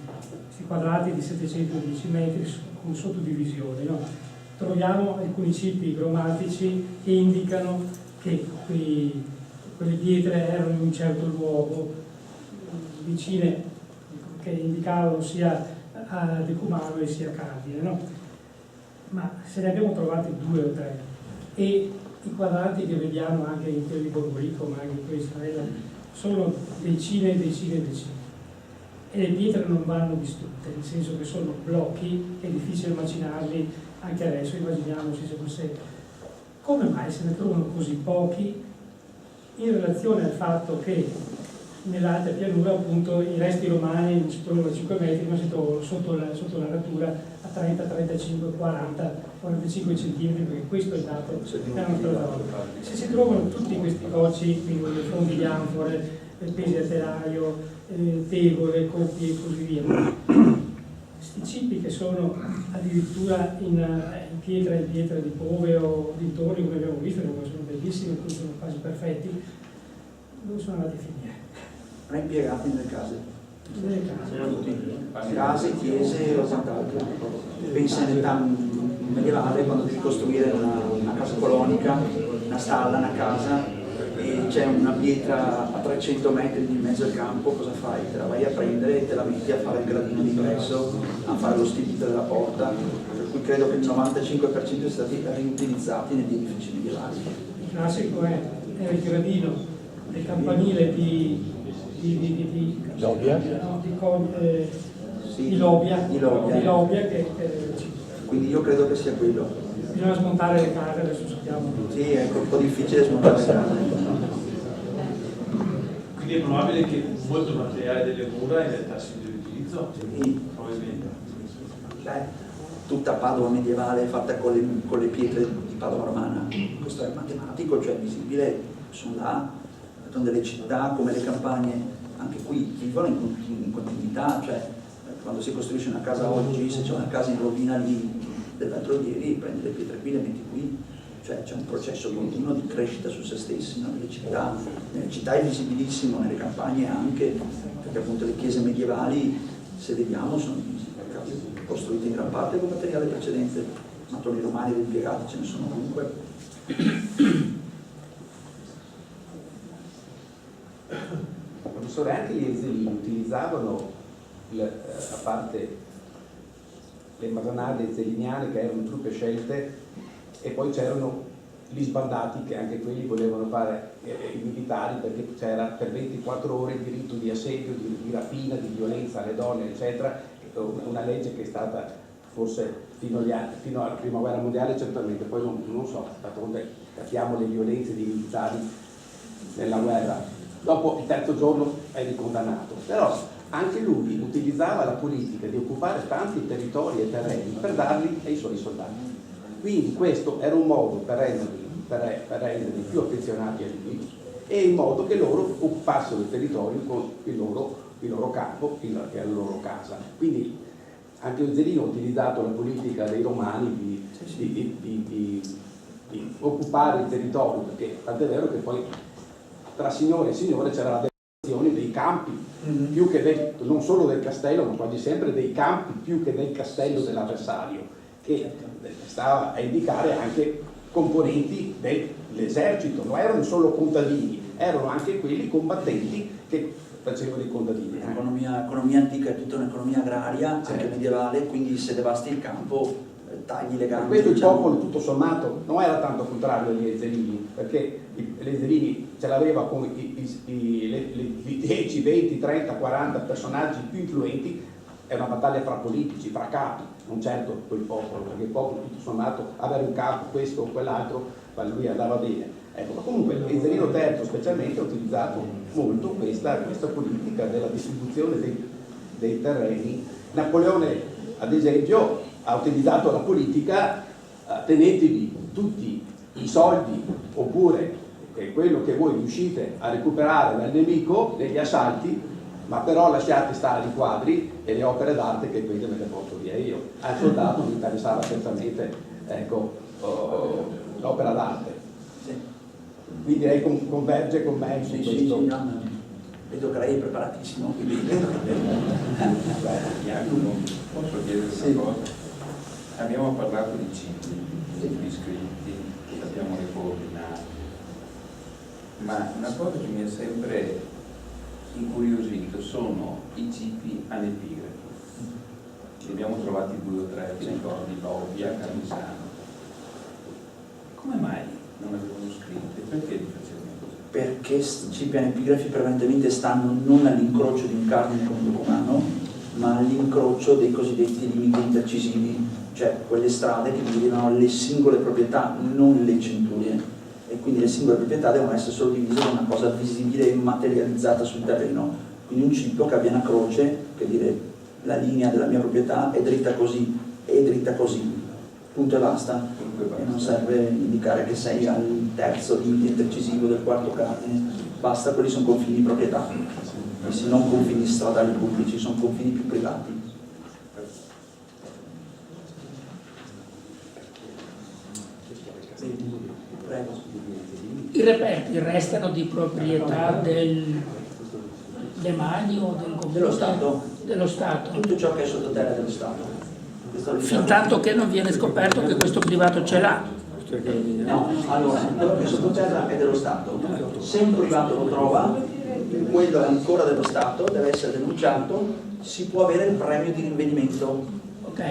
quadrati di 710 metri con sottodivisione, no? Troviamo alcuni cipi grammatici che indicano che quelle pietre erano in un certo luogo, vicine, che indicavano sia a Decumano e sia a Cardine, no? Ma se ne abbiamo trovati 2 o 3, e i quadrati che vediamo anche in quelli di Borborico, ma anche in quelli di Israele, sono decine e decine e decine. E le pietre non vanno distrutte, nel senso che sono blocchi, è difficile immaginarli anche adesso, immaginiamoci se fosse. Come mai se ne trovano così pochi in relazione al fatto che nell'alta pianura appunto i resti romani non si trovano a 5 metri, ma si trovano sotto la natura a 30, 35, 40, 45 centimetri, perché questo è il dato della nostra zona. Se si trovano tutti questi cocci, quindi le fondi di anfore, pesi a telaio, tegole, coppie e così via, questi cipi che sono addirittura in pietra di Pove o dintorni, come abbiamo visto, sono bellissimi, sono quasi perfetti, dove sono andati a finire? Reimpiegati nelle case. Case, chiese o quant'altro. Pensa in età medievale, quando devi costruire una casa colonica, una stalla, una casa, e c'è una pietra a 300 metri in mezzo al campo, cosa fai? Te la vai a prendere e te la metti a fare il gradino d'ingresso, a fare lo stipite della porta, per cui credo che il 95% sia stati riutilizzati negli edifici medievali. Il classico è il gradino, il campanile di Lobbia che quindi io credo che sia quello. Bisogna smontare le case, adesso sappiamo. Sì, è un po' difficile smontare le case. Quindi è probabile che molto materiale delle mura in realtà sia di riutilizzo? Sì. Probabilmente. Tutta Padova medievale è fatta con le pietre di Padova romana. Questo è matematico, cioè visibile, sono là, sono delle città come le campagne, anche qui vivono in continuità, cioè quando si costruisce una casa oggi, se c'è una casa in rovina lì dell'altro ieri, prendi le pietre qui, le metti qui, cioè c'è un processo continuo di crescita su se stessi, no? Nelle città è visibilissimo, nelle campagne anche, perché appunto le chiese medievali, se vediamo, sono case costruite in gran parte con materiale precedente, mattoni romani impiegati ce ne sono ovunque. Professore, anche gli ezeli utilizzavano, a parte le masonade zeliniane che erano truppe scelte, e poi c'erano gli sbandati che anche quelli volevano fare i militari, perché c'era per 24 ore il diritto di assedio, di rapina, di violenza alle donne, eccetera, una legge che è stata forse fino alla prima guerra mondiale certamente, poi non so, d'altronde capiamo le violenze dei militari nella guerra. Dopo il terzo giorno è ricondannato, però anche lui utilizzava la politica di occupare tanti territori e terreni per darli ai suoi soldati. Quindi questo era un modo per renderli più affezionati a lui, e in modo che loro occupassero il territorio con il loro il loro campo e la loro casa. Quindi anche Zerino ha utilizzato la politica dei romani di occupare il territorio, perché tant'è vero che poi tra signore e signore c'era la delimitazione dei campi, più che non solo del castello, ma quasi sempre dei campi più che del castello dell'avversario, che stava a indicare anche componenti dell'esercito, non erano solo contadini, erano anche quelli combattenti che facevano i contadini. L'economia antica è tutta un'economia agraria, anche medievale, quindi se devasti il campo tagli le gambe. Per questo il popolo tutto sommato non era tanto contrario agli Ezerini, perché l'Ezerini ce l'aveva con i 10, 20, 30, 40 personaggi più influenti. È una battaglia fra politici, fra capi, non certo quel popolo, perché il popolo tutto sommato avere un capo, questo o quell'altro, ma lui andava bene. Ecco, ma comunque Ezerino III specialmente ha utilizzato molto questa politica della distribuzione dei terreni. Napoleone, ad esempio, ha utilizzato la politica: tenetevi tutti i soldi oppure quello che voi riuscite a recuperare dal nemico negli assalti, ma però lasciate stare i quadri e le opere d'arte, che quelle me le porto via io. Al soldato mi interessava certamente, ecco, l'opera d'arte. Sì. Quindi lei converge con me su questo. Sì, no, vedo che lei è preparatissimo. Quindi... Jacopo, posso chiedere una cosa? Abbiamo parlato di cibi, di scritti, abbiamo ricoordinato, ma una cosa che mi è sempre incuriosito sono i cibi all'epigrafi. Ne abbiamo trovati 2 o 3, ti ricordi, Lobbia, Carmisano. Come mai non avevano scritti? Perché li facevano così? Perché i cibi anapigrafi prevalentemente stanno non all'incrocio di un cardine con un romano, ma all'incrocio dei cosiddetti limiti intercisivi, cioè quelle strade che dividono le singole proprietà, non le centurie. E quindi le singole proprietà devono essere solo divise da una cosa visibile e materializzata sul terreno. Quindi un cippo che abbia una croce, che dire la linea della mia proprietà è dritta così, punto e basta. E non serve indicare che sei al terzo limite intercisivo del quarto cardine, basta, quelli sono confini di proprietà, questi non confini stradali pubblici, sono confini più privati. Prego. I reperti restano di proprietà del demanio, del comune, dello Stato. Tutto ciò che è sottoterra dello Stato. Fin tanto che non viene scoperto che questo privato ce l'ha. No, allora, quello che è sottoterra è dello Stato. Se un privato lo trova, quello è ancora dello Stato, deve essere denunciato, si può avere il premio di rinvenimento. Ok.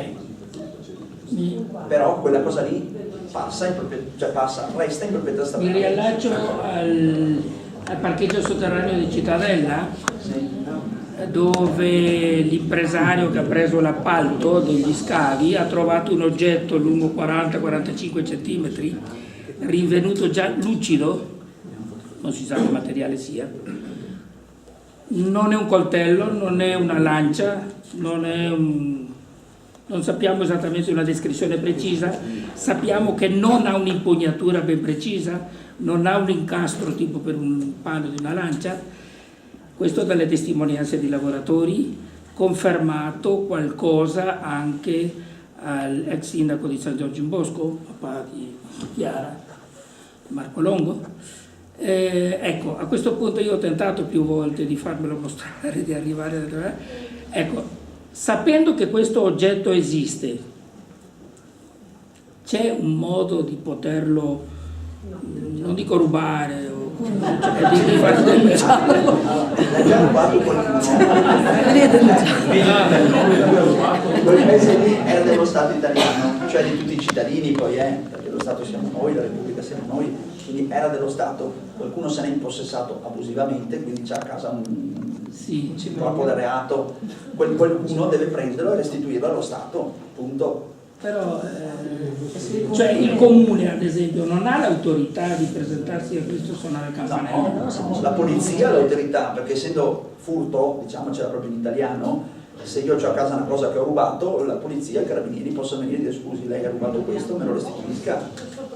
Però quella cosa lì resta in proprietà statale. Mi riallaccio al parcheggio sotterraneo di Cittadella, Sì. dove l'impresario che ha preso l'appalto degli scavi ha trovato un oggetto lungo 40-45 cm, rinvenuto già lucido, non si sa che materiale sia. Non è un coltello, non è una lancia, non sappiamo esattamente una descrizione precisa, sappiamo che non ha un'impugnatura ben precisa, non ha un incastro tipo per un palo di una lancia. Questo dalle testimonianze di lavoratori, confermato qualcosa anche all'ex sindaco di San Giorgio in Bosco, papà di Chiara, Marco Longo. Ecco, a questo punto io ho tentato più volte di farmelo mostrare, di arrivare a... Ecco, sapendo che questo oggetto esiste, c'è un modo di poterlo, non dico rubare, cioè di fare denunciarlo. L'ha già rubato qualcuno. Quel paese lì era dello Stato italiano, cioè di tutti i cittadini, poi perché lo Stato siamo noi, la Repubblica siamo noi, quindi era dello Stato. Qualcuno se n'è impossessato abusivamente, quindi c'ha a casa un corpo da reato. Qualcuno deve prenderlo e restituirlo allo Stato, punto. Però cioè il comune ad esempio non ha l'autorità di presentarsi a questo suonare il campanello. No, la polizia ha l'autorità, perché essendo furto, diciamocela proprio in italiano, se io ho a casa una cosa che ho rubato, la polizia, i carabinieri possono venire e dire: scusi, lei ha rubato questo, me lo restituisca.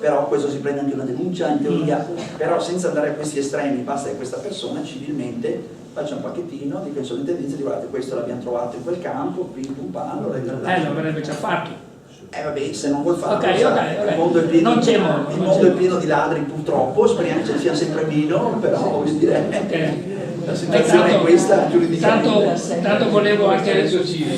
però questo si prende anche una denuncia in teoria, però senza andare a questi estremi, basta che questa persona civilmente faccia un pacchettino di sovrintendenza di guardate, questo l'abbiamo trovato in quel campo, pim pum pam, lo avrebbe già fatto. Vabbè, se non vuol farlo, Ok. il mondo è pieno, Non c'è modo, il non mondo c'è è pieno di ladri purtroppo, speriamo che ce ne sia sempre meno, però voglio dire, la situazione è questa giuridicamente. Tanto volevo anche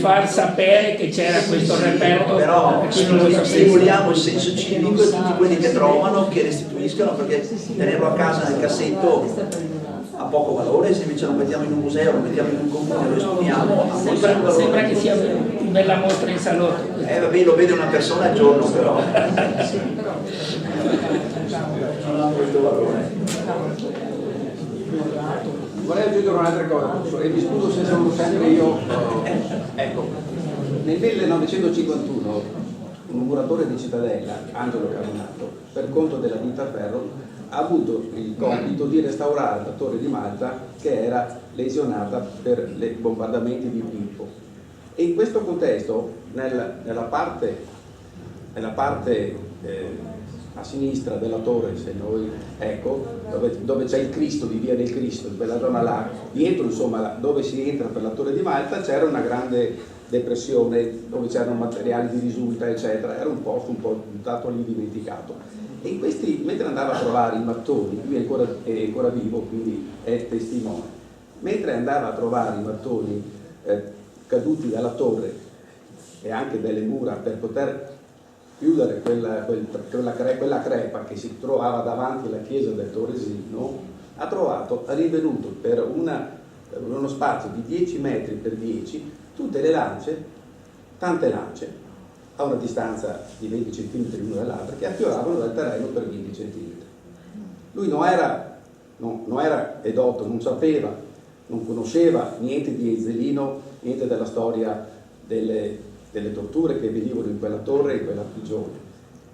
far sapere che c'era questo reperto, Però per chi non lo sapesse. stimoliamo il senso civico e tutti quelli che trovano, che restituiscano, perché tenerlo a casa nel cassetto ha poco valore, se invece lo mettiamo in un museo, lo mettiamo in un comune, lo esponiamo, ha molto più valore. Sembra che sia più bella mostra in salotto. Vabbè, lo vede una persona al giorno, però non ha molto valore. Vorrei aggiungere un'altra cosa, e mi scuso se sono sempre io. Ecco, nel 1951 un muratore di Cittadella, Angelo Caronato, per conto della ditta Ferro, ha avuto il compito di restaurare la torre di Malta che era lesionata per i bombardamenti di Pippo. E in questo contesto, nella parte a sinistra della torre, se noi, ecco, dove c'è il Cristo, di Via del Cristo, in quella zona là, dietro insomma dove si entra per la torre di Malta c'era una grande depressione dove c'erano materiali di risulta eccetera, era un posto un po' dato lì dimenticato. E in questi, mentre andava a trovare i mattoni, lui è ancora vivo, quindi è testimone, mentre andava a trovare i mattoni caduti dalla torre e anche delle mura per poter chiudere quella crepa che si trovava davanti alla chiesa del Torresino, ha rivenuto per uno spazio di 10 metri per 10 tutte le lance, tante lance, a una distanza di 20 cm l'una dall'altra, che affioravano dal terreno per 20 cm. Lui non era edotto, non sapeva, non conosceva niente di Ezzelino, niente della storia delle torture che venivano in quella torre e in quella prigione.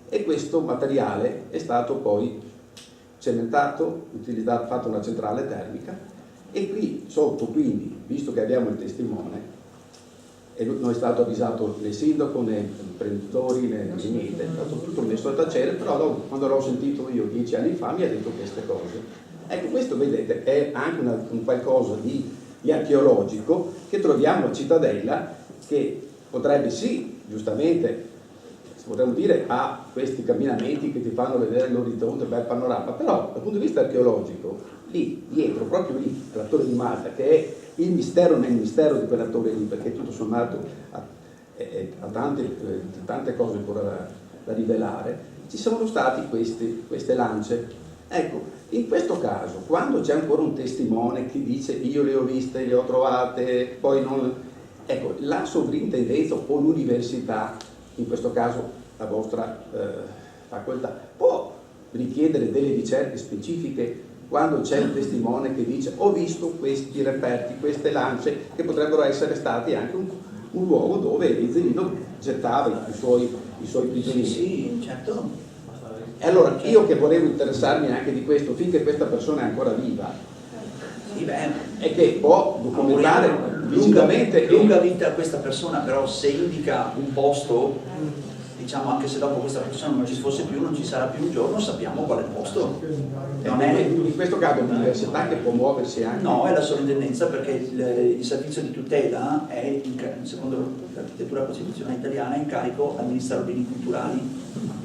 E questo materiale è stato poi cementato, utilizzato, fatto una centrale termica, e qui sotto, quindi, visto che abbiamo il testimone, e non è stato avvisato né il sindaco né i imprenditori né niente, è stato tutto messo a tacere, però quando l'ho sentito io 10 anni fa mi ha detto queste cose. Ecco, questo vedete è anche un qualcosa di archeologico che troviamo a Cittadella, che potrebbe sì, giustamente, potremmo dire, ha questi camminamenti che ti fanno vedere l'orizzonte, bel panorama, però dal punto di vista archeologico, lì dietro, proprio lì, la Torre di Malta, che è il mistero nel mistero di quella torre lì, perché tutto sommato ha tante cose ancora da rivelare, ci sono stati queste lance. Ecco, in questo caso, quando c'è ancora un testimone che dice io le ho viste, le ho trovate, poi non... Ecco, la sovrintendenza o l'università, in questo caso la vostra facoltà, può richiedere delle ricerche specifiche quando c'è un testimone che dice ho visto questi reperti, queste lance, che potrebbero essere stati anche un luogo dove Ezzelino gettava i suoi prigionieri. Sì, certo. E allora io che volevo interessarmi anche di questo finché questa persona è ancora viva, Sì, e che può documentare lungamente lunga vita a questa persona, però se indica un posto, diciamo, anche se dopo questa persona non ci fosse più, non ci sarà più un giorno, sappiamo qual è il posto. Non è... In questo caso l'università che può muoversi anche. No, è la sovrintendenza, perché il servizio di tutela è, secondo l'architettura costituzionale italiana, in carico al Ministero dei Beni Culturali,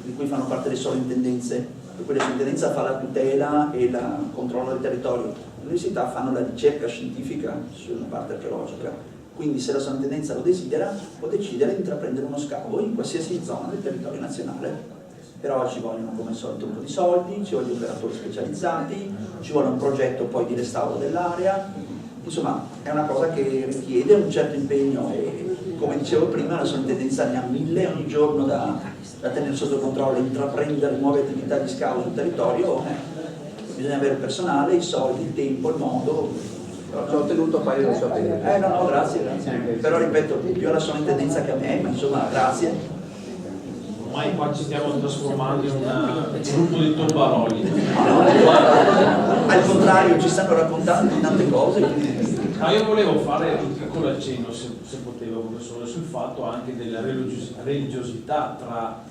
di cui fanno parte le sovrintendenze. Per cui la sovrintendenza fa la tutela e il controllo del territorio. L'università fanno la ricerca scientifica sulla parte archeologica. Quindi se la sovrintendenza lo desidera, può decidere di intraprendere uno scavo in qualsiasi zona del territorio nazionale. Però ci vogliono, come al solito, un po' di soldi, ci vogliono operatori specializzati, ci vuole un progetto poi di restauro dell'area. Insomma, è una cosa che richiede un certo impegno e, come dicevo prima, la sovrintendenza ne ha 1000 ogni giorno da tenere sotto controllo e intraprendere nuove attività di scavo sul territorio. Bisogna avere il personale, i soldi, il tempo, il modo. Ci ho tenuto a fare lo sapere. No, grazie. Però ripeto, più alla sovrintendenza che a me, ma insomma, grazie. Ormai qua ci stiamo trasformando in un gruppo di tombaroli. Al contrario, ci stanno raccontando tante cose. Ma io volevo fare un piccolo accenno, se potevo, professore, sul fatto anche della religiosità tra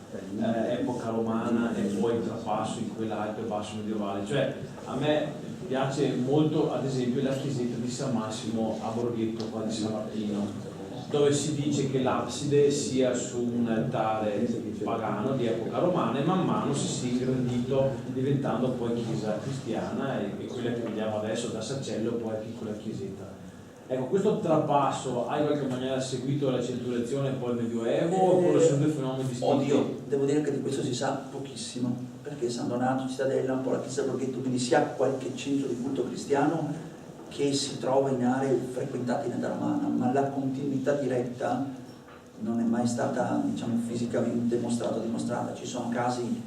epoca romana e poi il trapasso in quella alto e basso medievale. Cioè, a me piace molto, ad esempio, la chiesetta di San Massimo a Borghetto, qua di San Martino, dove si dice che l'abside sia su un altare pagano di epoca romana e man mano si sia ingrandito, diventando poi chiesa cristiana e quella che vediamo adesso da Sacello poi è piccola chiesetta. Ecco, questo trapasso ha in qualche maniera seguito la centuriazione e poi il Medioevo oppure sono due fenomeni distinti? Oddio, devo dire che di questo si sa pochissimo, perché San Donato, Cittadella, un po' la chiesa Borghetto, quindi si ha qualche centro di culto cristiano che si trova in aree frequentate in età romana, ma la continuità diretta non è mai stata, diciamo, fisicamente dimostrata. Ci sono casi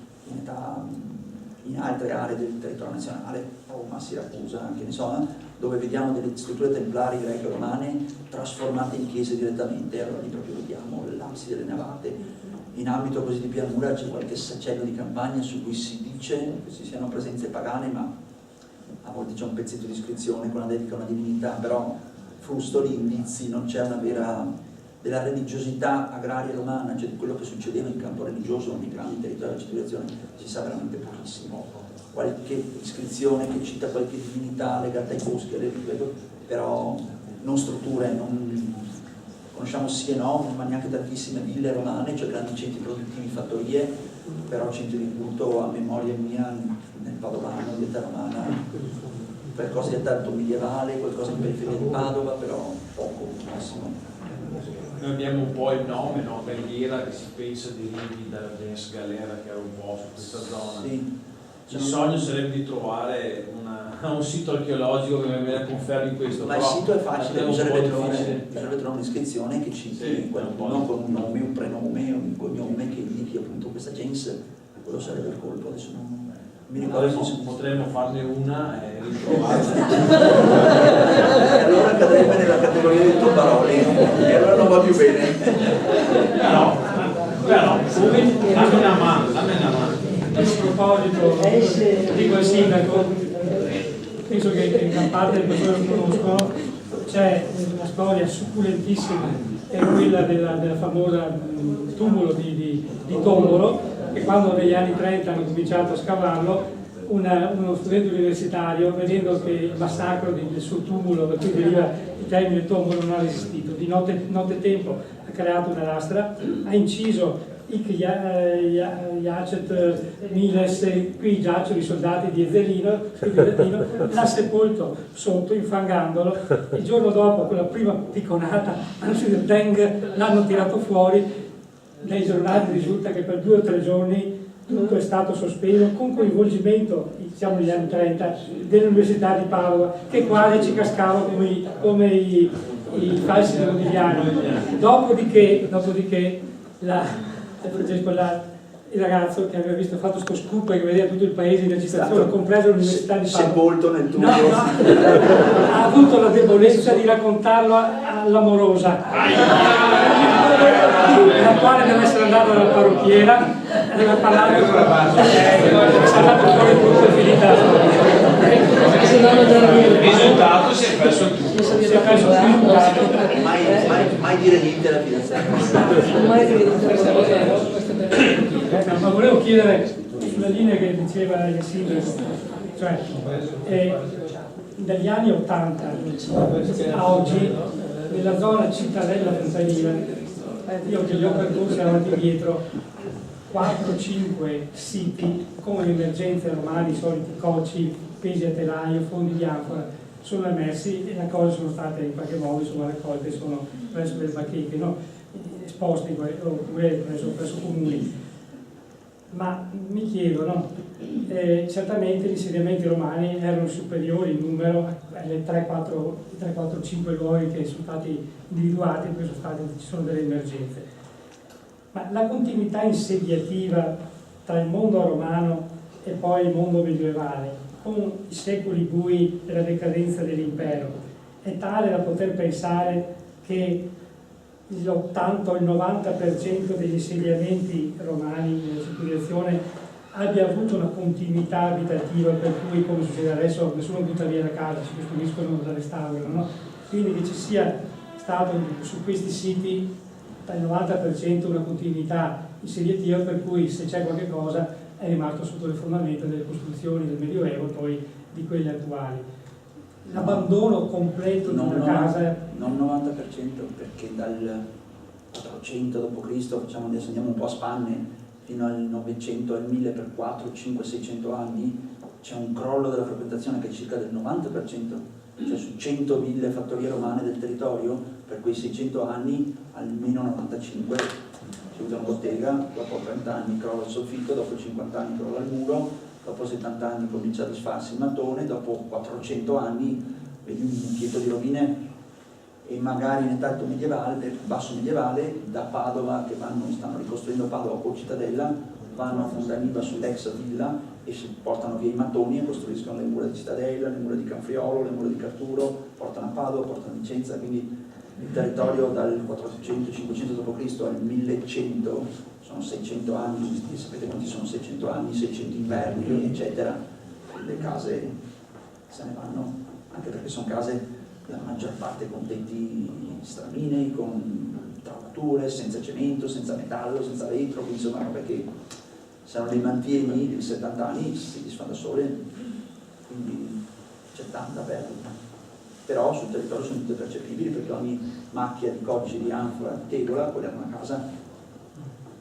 in altre aree del territorio nazionale, Roma, Siracusa, anche ne so, dove vediamo delle strutture templari greco-romane trasformate in chiese direttamente, allora lì proprio vediamo l'abside delle navate. In ambito così di pianura c'è qualche sacello di campagna su cui si dice che ci siano presenze pagane, ma a volte c'è un pezzetto di iscrizione con una dedica a una divinità, però frustoli, indizi, non c'è una vera della religiosità agraria romana, cioè di quello che succedeva in campo religioso nei grandi territori della circolazione, si sa veramente pochissimo. Qualche iscrizione che cita qualche divinità legata ai boschi, alle rive, però non strutture, non conosciamo sì e no, ma neanche tantissime ville romane, cioè grandi centri produttivi, fattorie, però centri di culto a memoria mia nel Padovano, di età romana, qualcosa di età medievale, qualcosa in periferia di Padova, però poco, massimo. Noi abbiamo un po' il nome, no? Galliera, che si pensa derivi dalla gens Galera che era un po' su questa zona. Sì. Il sogno sarebbe di trovare un sito archeologico che me la confermi questo. Ma il sito è facile, bisognerebbe trovare un'iscrizione che citi qualcuno con un nome, un prenome, un cognome che indichi appunto questa gens, quello sarebbe il colpo. Adesso non mi ricordo. Potremmo farne una e ritrovarla. E allora cadrebbe nella categoria dei tombaroli, e allora non va più bene. Però, dammi una mano. A proposito, dico al sindaco, penso che in gran parte le persone lo conoscono, c'è una storia succulentissima, è quella della famosa tumulo di Tombolo, che quando negli anni 30 hanno cominciato a scavarlo, uno studente universitario, vedendo che il massacro del suo tumulo, da cui deriva il termine Tombolo, non ha resistito, di nottetempo ha creato una lastra, ha inciso Iacet Miles, qui giacciono i soldati di Ezzelino, l'ha sepolto sotto, infangandolo. Il giorno dopo, con la prima picconata, l'hanno tirato fuori. Dai giornali risulta che per 2 o 3 giorni tutto è stato sospeso, con coinvolgimento, diciamo negli anni 30, dell'Università di Padova, che quasi ci cascava come i falsi di Modigliani. Dopodiché il ragazzo che aveva fatto sto scoop e che vedeva tutto il paese in agitazione, compreso l'Università di Padova, sepolto nel tunnel. Ha avuto la debolezza di raccontarlo all'amorosa, la quale deve essere andata dalla parrucchiera, deve parlare con la è saltato fuori tutto e finita la storia. Il risultato si è perso il tutto. Mai dire niente alla fidanzata. Ma volevo chiedere sulla linea che diceva il sindaco, cioè dagli anni 80 a oggi nella zona Cittadella Fontanina, io che li ho percorsi avanti e dietro 4-5 siti con emergenze romane, i soliti coci, pesi a telaio, fondi di anfora, sono emersi e le cose sono state in qualche modo raccolte, sono presso le bacheche, no? Esposte presso comuni. Ma mi chiedo, no? Certamente gli insediamenti romani erano superiori in numero alle 3-4-5 luoghi che sono stati individuati, in cui ci sono delle emergenze. Ma la continuità insediativa tra il mondo romano e poi il mondo medievale, con i secoli bui della decadenza dell'impero, è tale da poter pensare che l'80 o il 90% degli insediamenti romani nella circolazione abbia avuto una continuità abitativa, per cui, come succede adesso, nessuno butta via la casa, si costruiscono da restauro, no? Quindi che ci sia stato su questi siti dal 90% una continuità insediativa, per cui se c'è qualche cosa è rimasto sotto le fondamenta delle costruzioni del Medioevo e poi di quelle attuali. L'abbandono completo di una casa... Non 90%, perché dal 400 d.C., facciamo, adesso andiamo un po' a spanne, fino al 900, al 1000 per 4, 5, 600 anni, c'è un crollo della frequentazione che è circa del 90%, cioè su 100 ville fattorie romane del territorio, per quei 600 anni almeno 95 si usa una bottega, dopo 30 anni crolla il soffitto, dopo 50 anni crolla il muro, dopo 70 anni comincia a disfarsi il mattone, dopo 400 anni vedi un chieto di rovine, e magari in età medievale, basso medievale, da Padova, che stanno ricostruendo Padova con Cittadella, vanno a Fontaniva sull'ex villa e si portano via i mattoni e costruiscono le mura di Cittadella, le mura di Canfriolo, le mura di Carturo, portano a Padova, portano a Vicenza, quindi il territorio dal 400-500 d.C. al 1100 sono 600 anni, sapete quanti sono 600 anni, 600 inverni, eccetera. Le case se ne vanno, anche perché sono case la maggior parte con tetti straminei, con travature, senza cemento, senza metallo, senza vetro, quindi insomma perché se non li mantieni di 70 anni si disfanno da sole, quindi c'è tanta perdita. Però sul territorio sono tutte percepibili, perché ogni macchia di cocci, di anfora, di tegola, quella è una casa,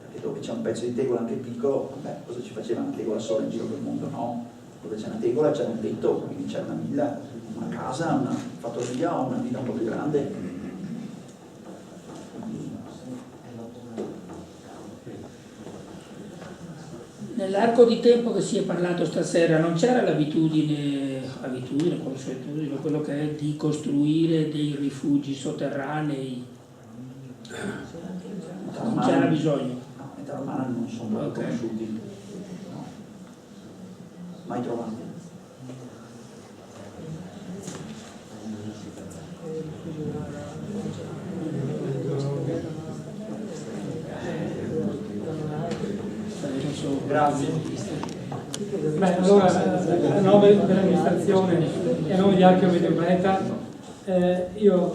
perché dove c'è un pezzo di tegola anche piccolo, cosa ci faceva una tegola sola in giro per il mondo? No, dove c'è una tegola c'è un tetto, quindi c'è una villa, una casa, una fattoria o una villa un po' più grande. Nell'arco di tempo che si è parlato stasera non c'era l'abitudine, consuetudine, quello che è di costruire dei rifugi sotterranei? Non c'era bisogno? No, in età romana non sono molto conosciuti, no, mai trovati. Grazie. Beh, allora, a nome dell'amministrazione e a nome di Archeo Mediobreta, io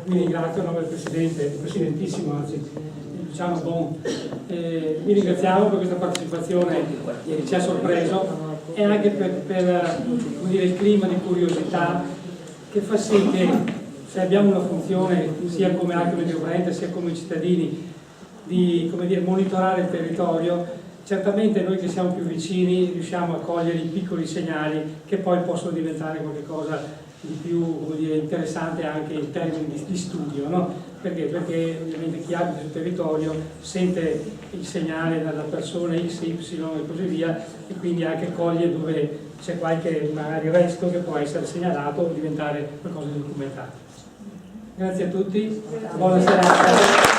vi ringrazio a nome del Presidente, il Presidentissimo, anzi, Luciano Bon, vi ringraziamo per questa partecipazione che ci ha sorpreso e anche per come dire, il clima di curiosità che fa sì che se abbiamo una funzione sia come Archeo Mediobreta sia come cittadini di come dire, monitorare il territorio, certamente noi che siamo più vicini riusciamo a cogliere i piccoli segnali che poi possono diventare qualcosa di più come dire, interessante anche in termini di studio, no? Perché ovviamente chi abita sul territorio sente il segnale dalla persona X, Y e così via, e quindi anche coglie dove c'è qualche magari resto che può essere segnalato o diventare qualcosa di documentato. Grazie a tutti, buona serata.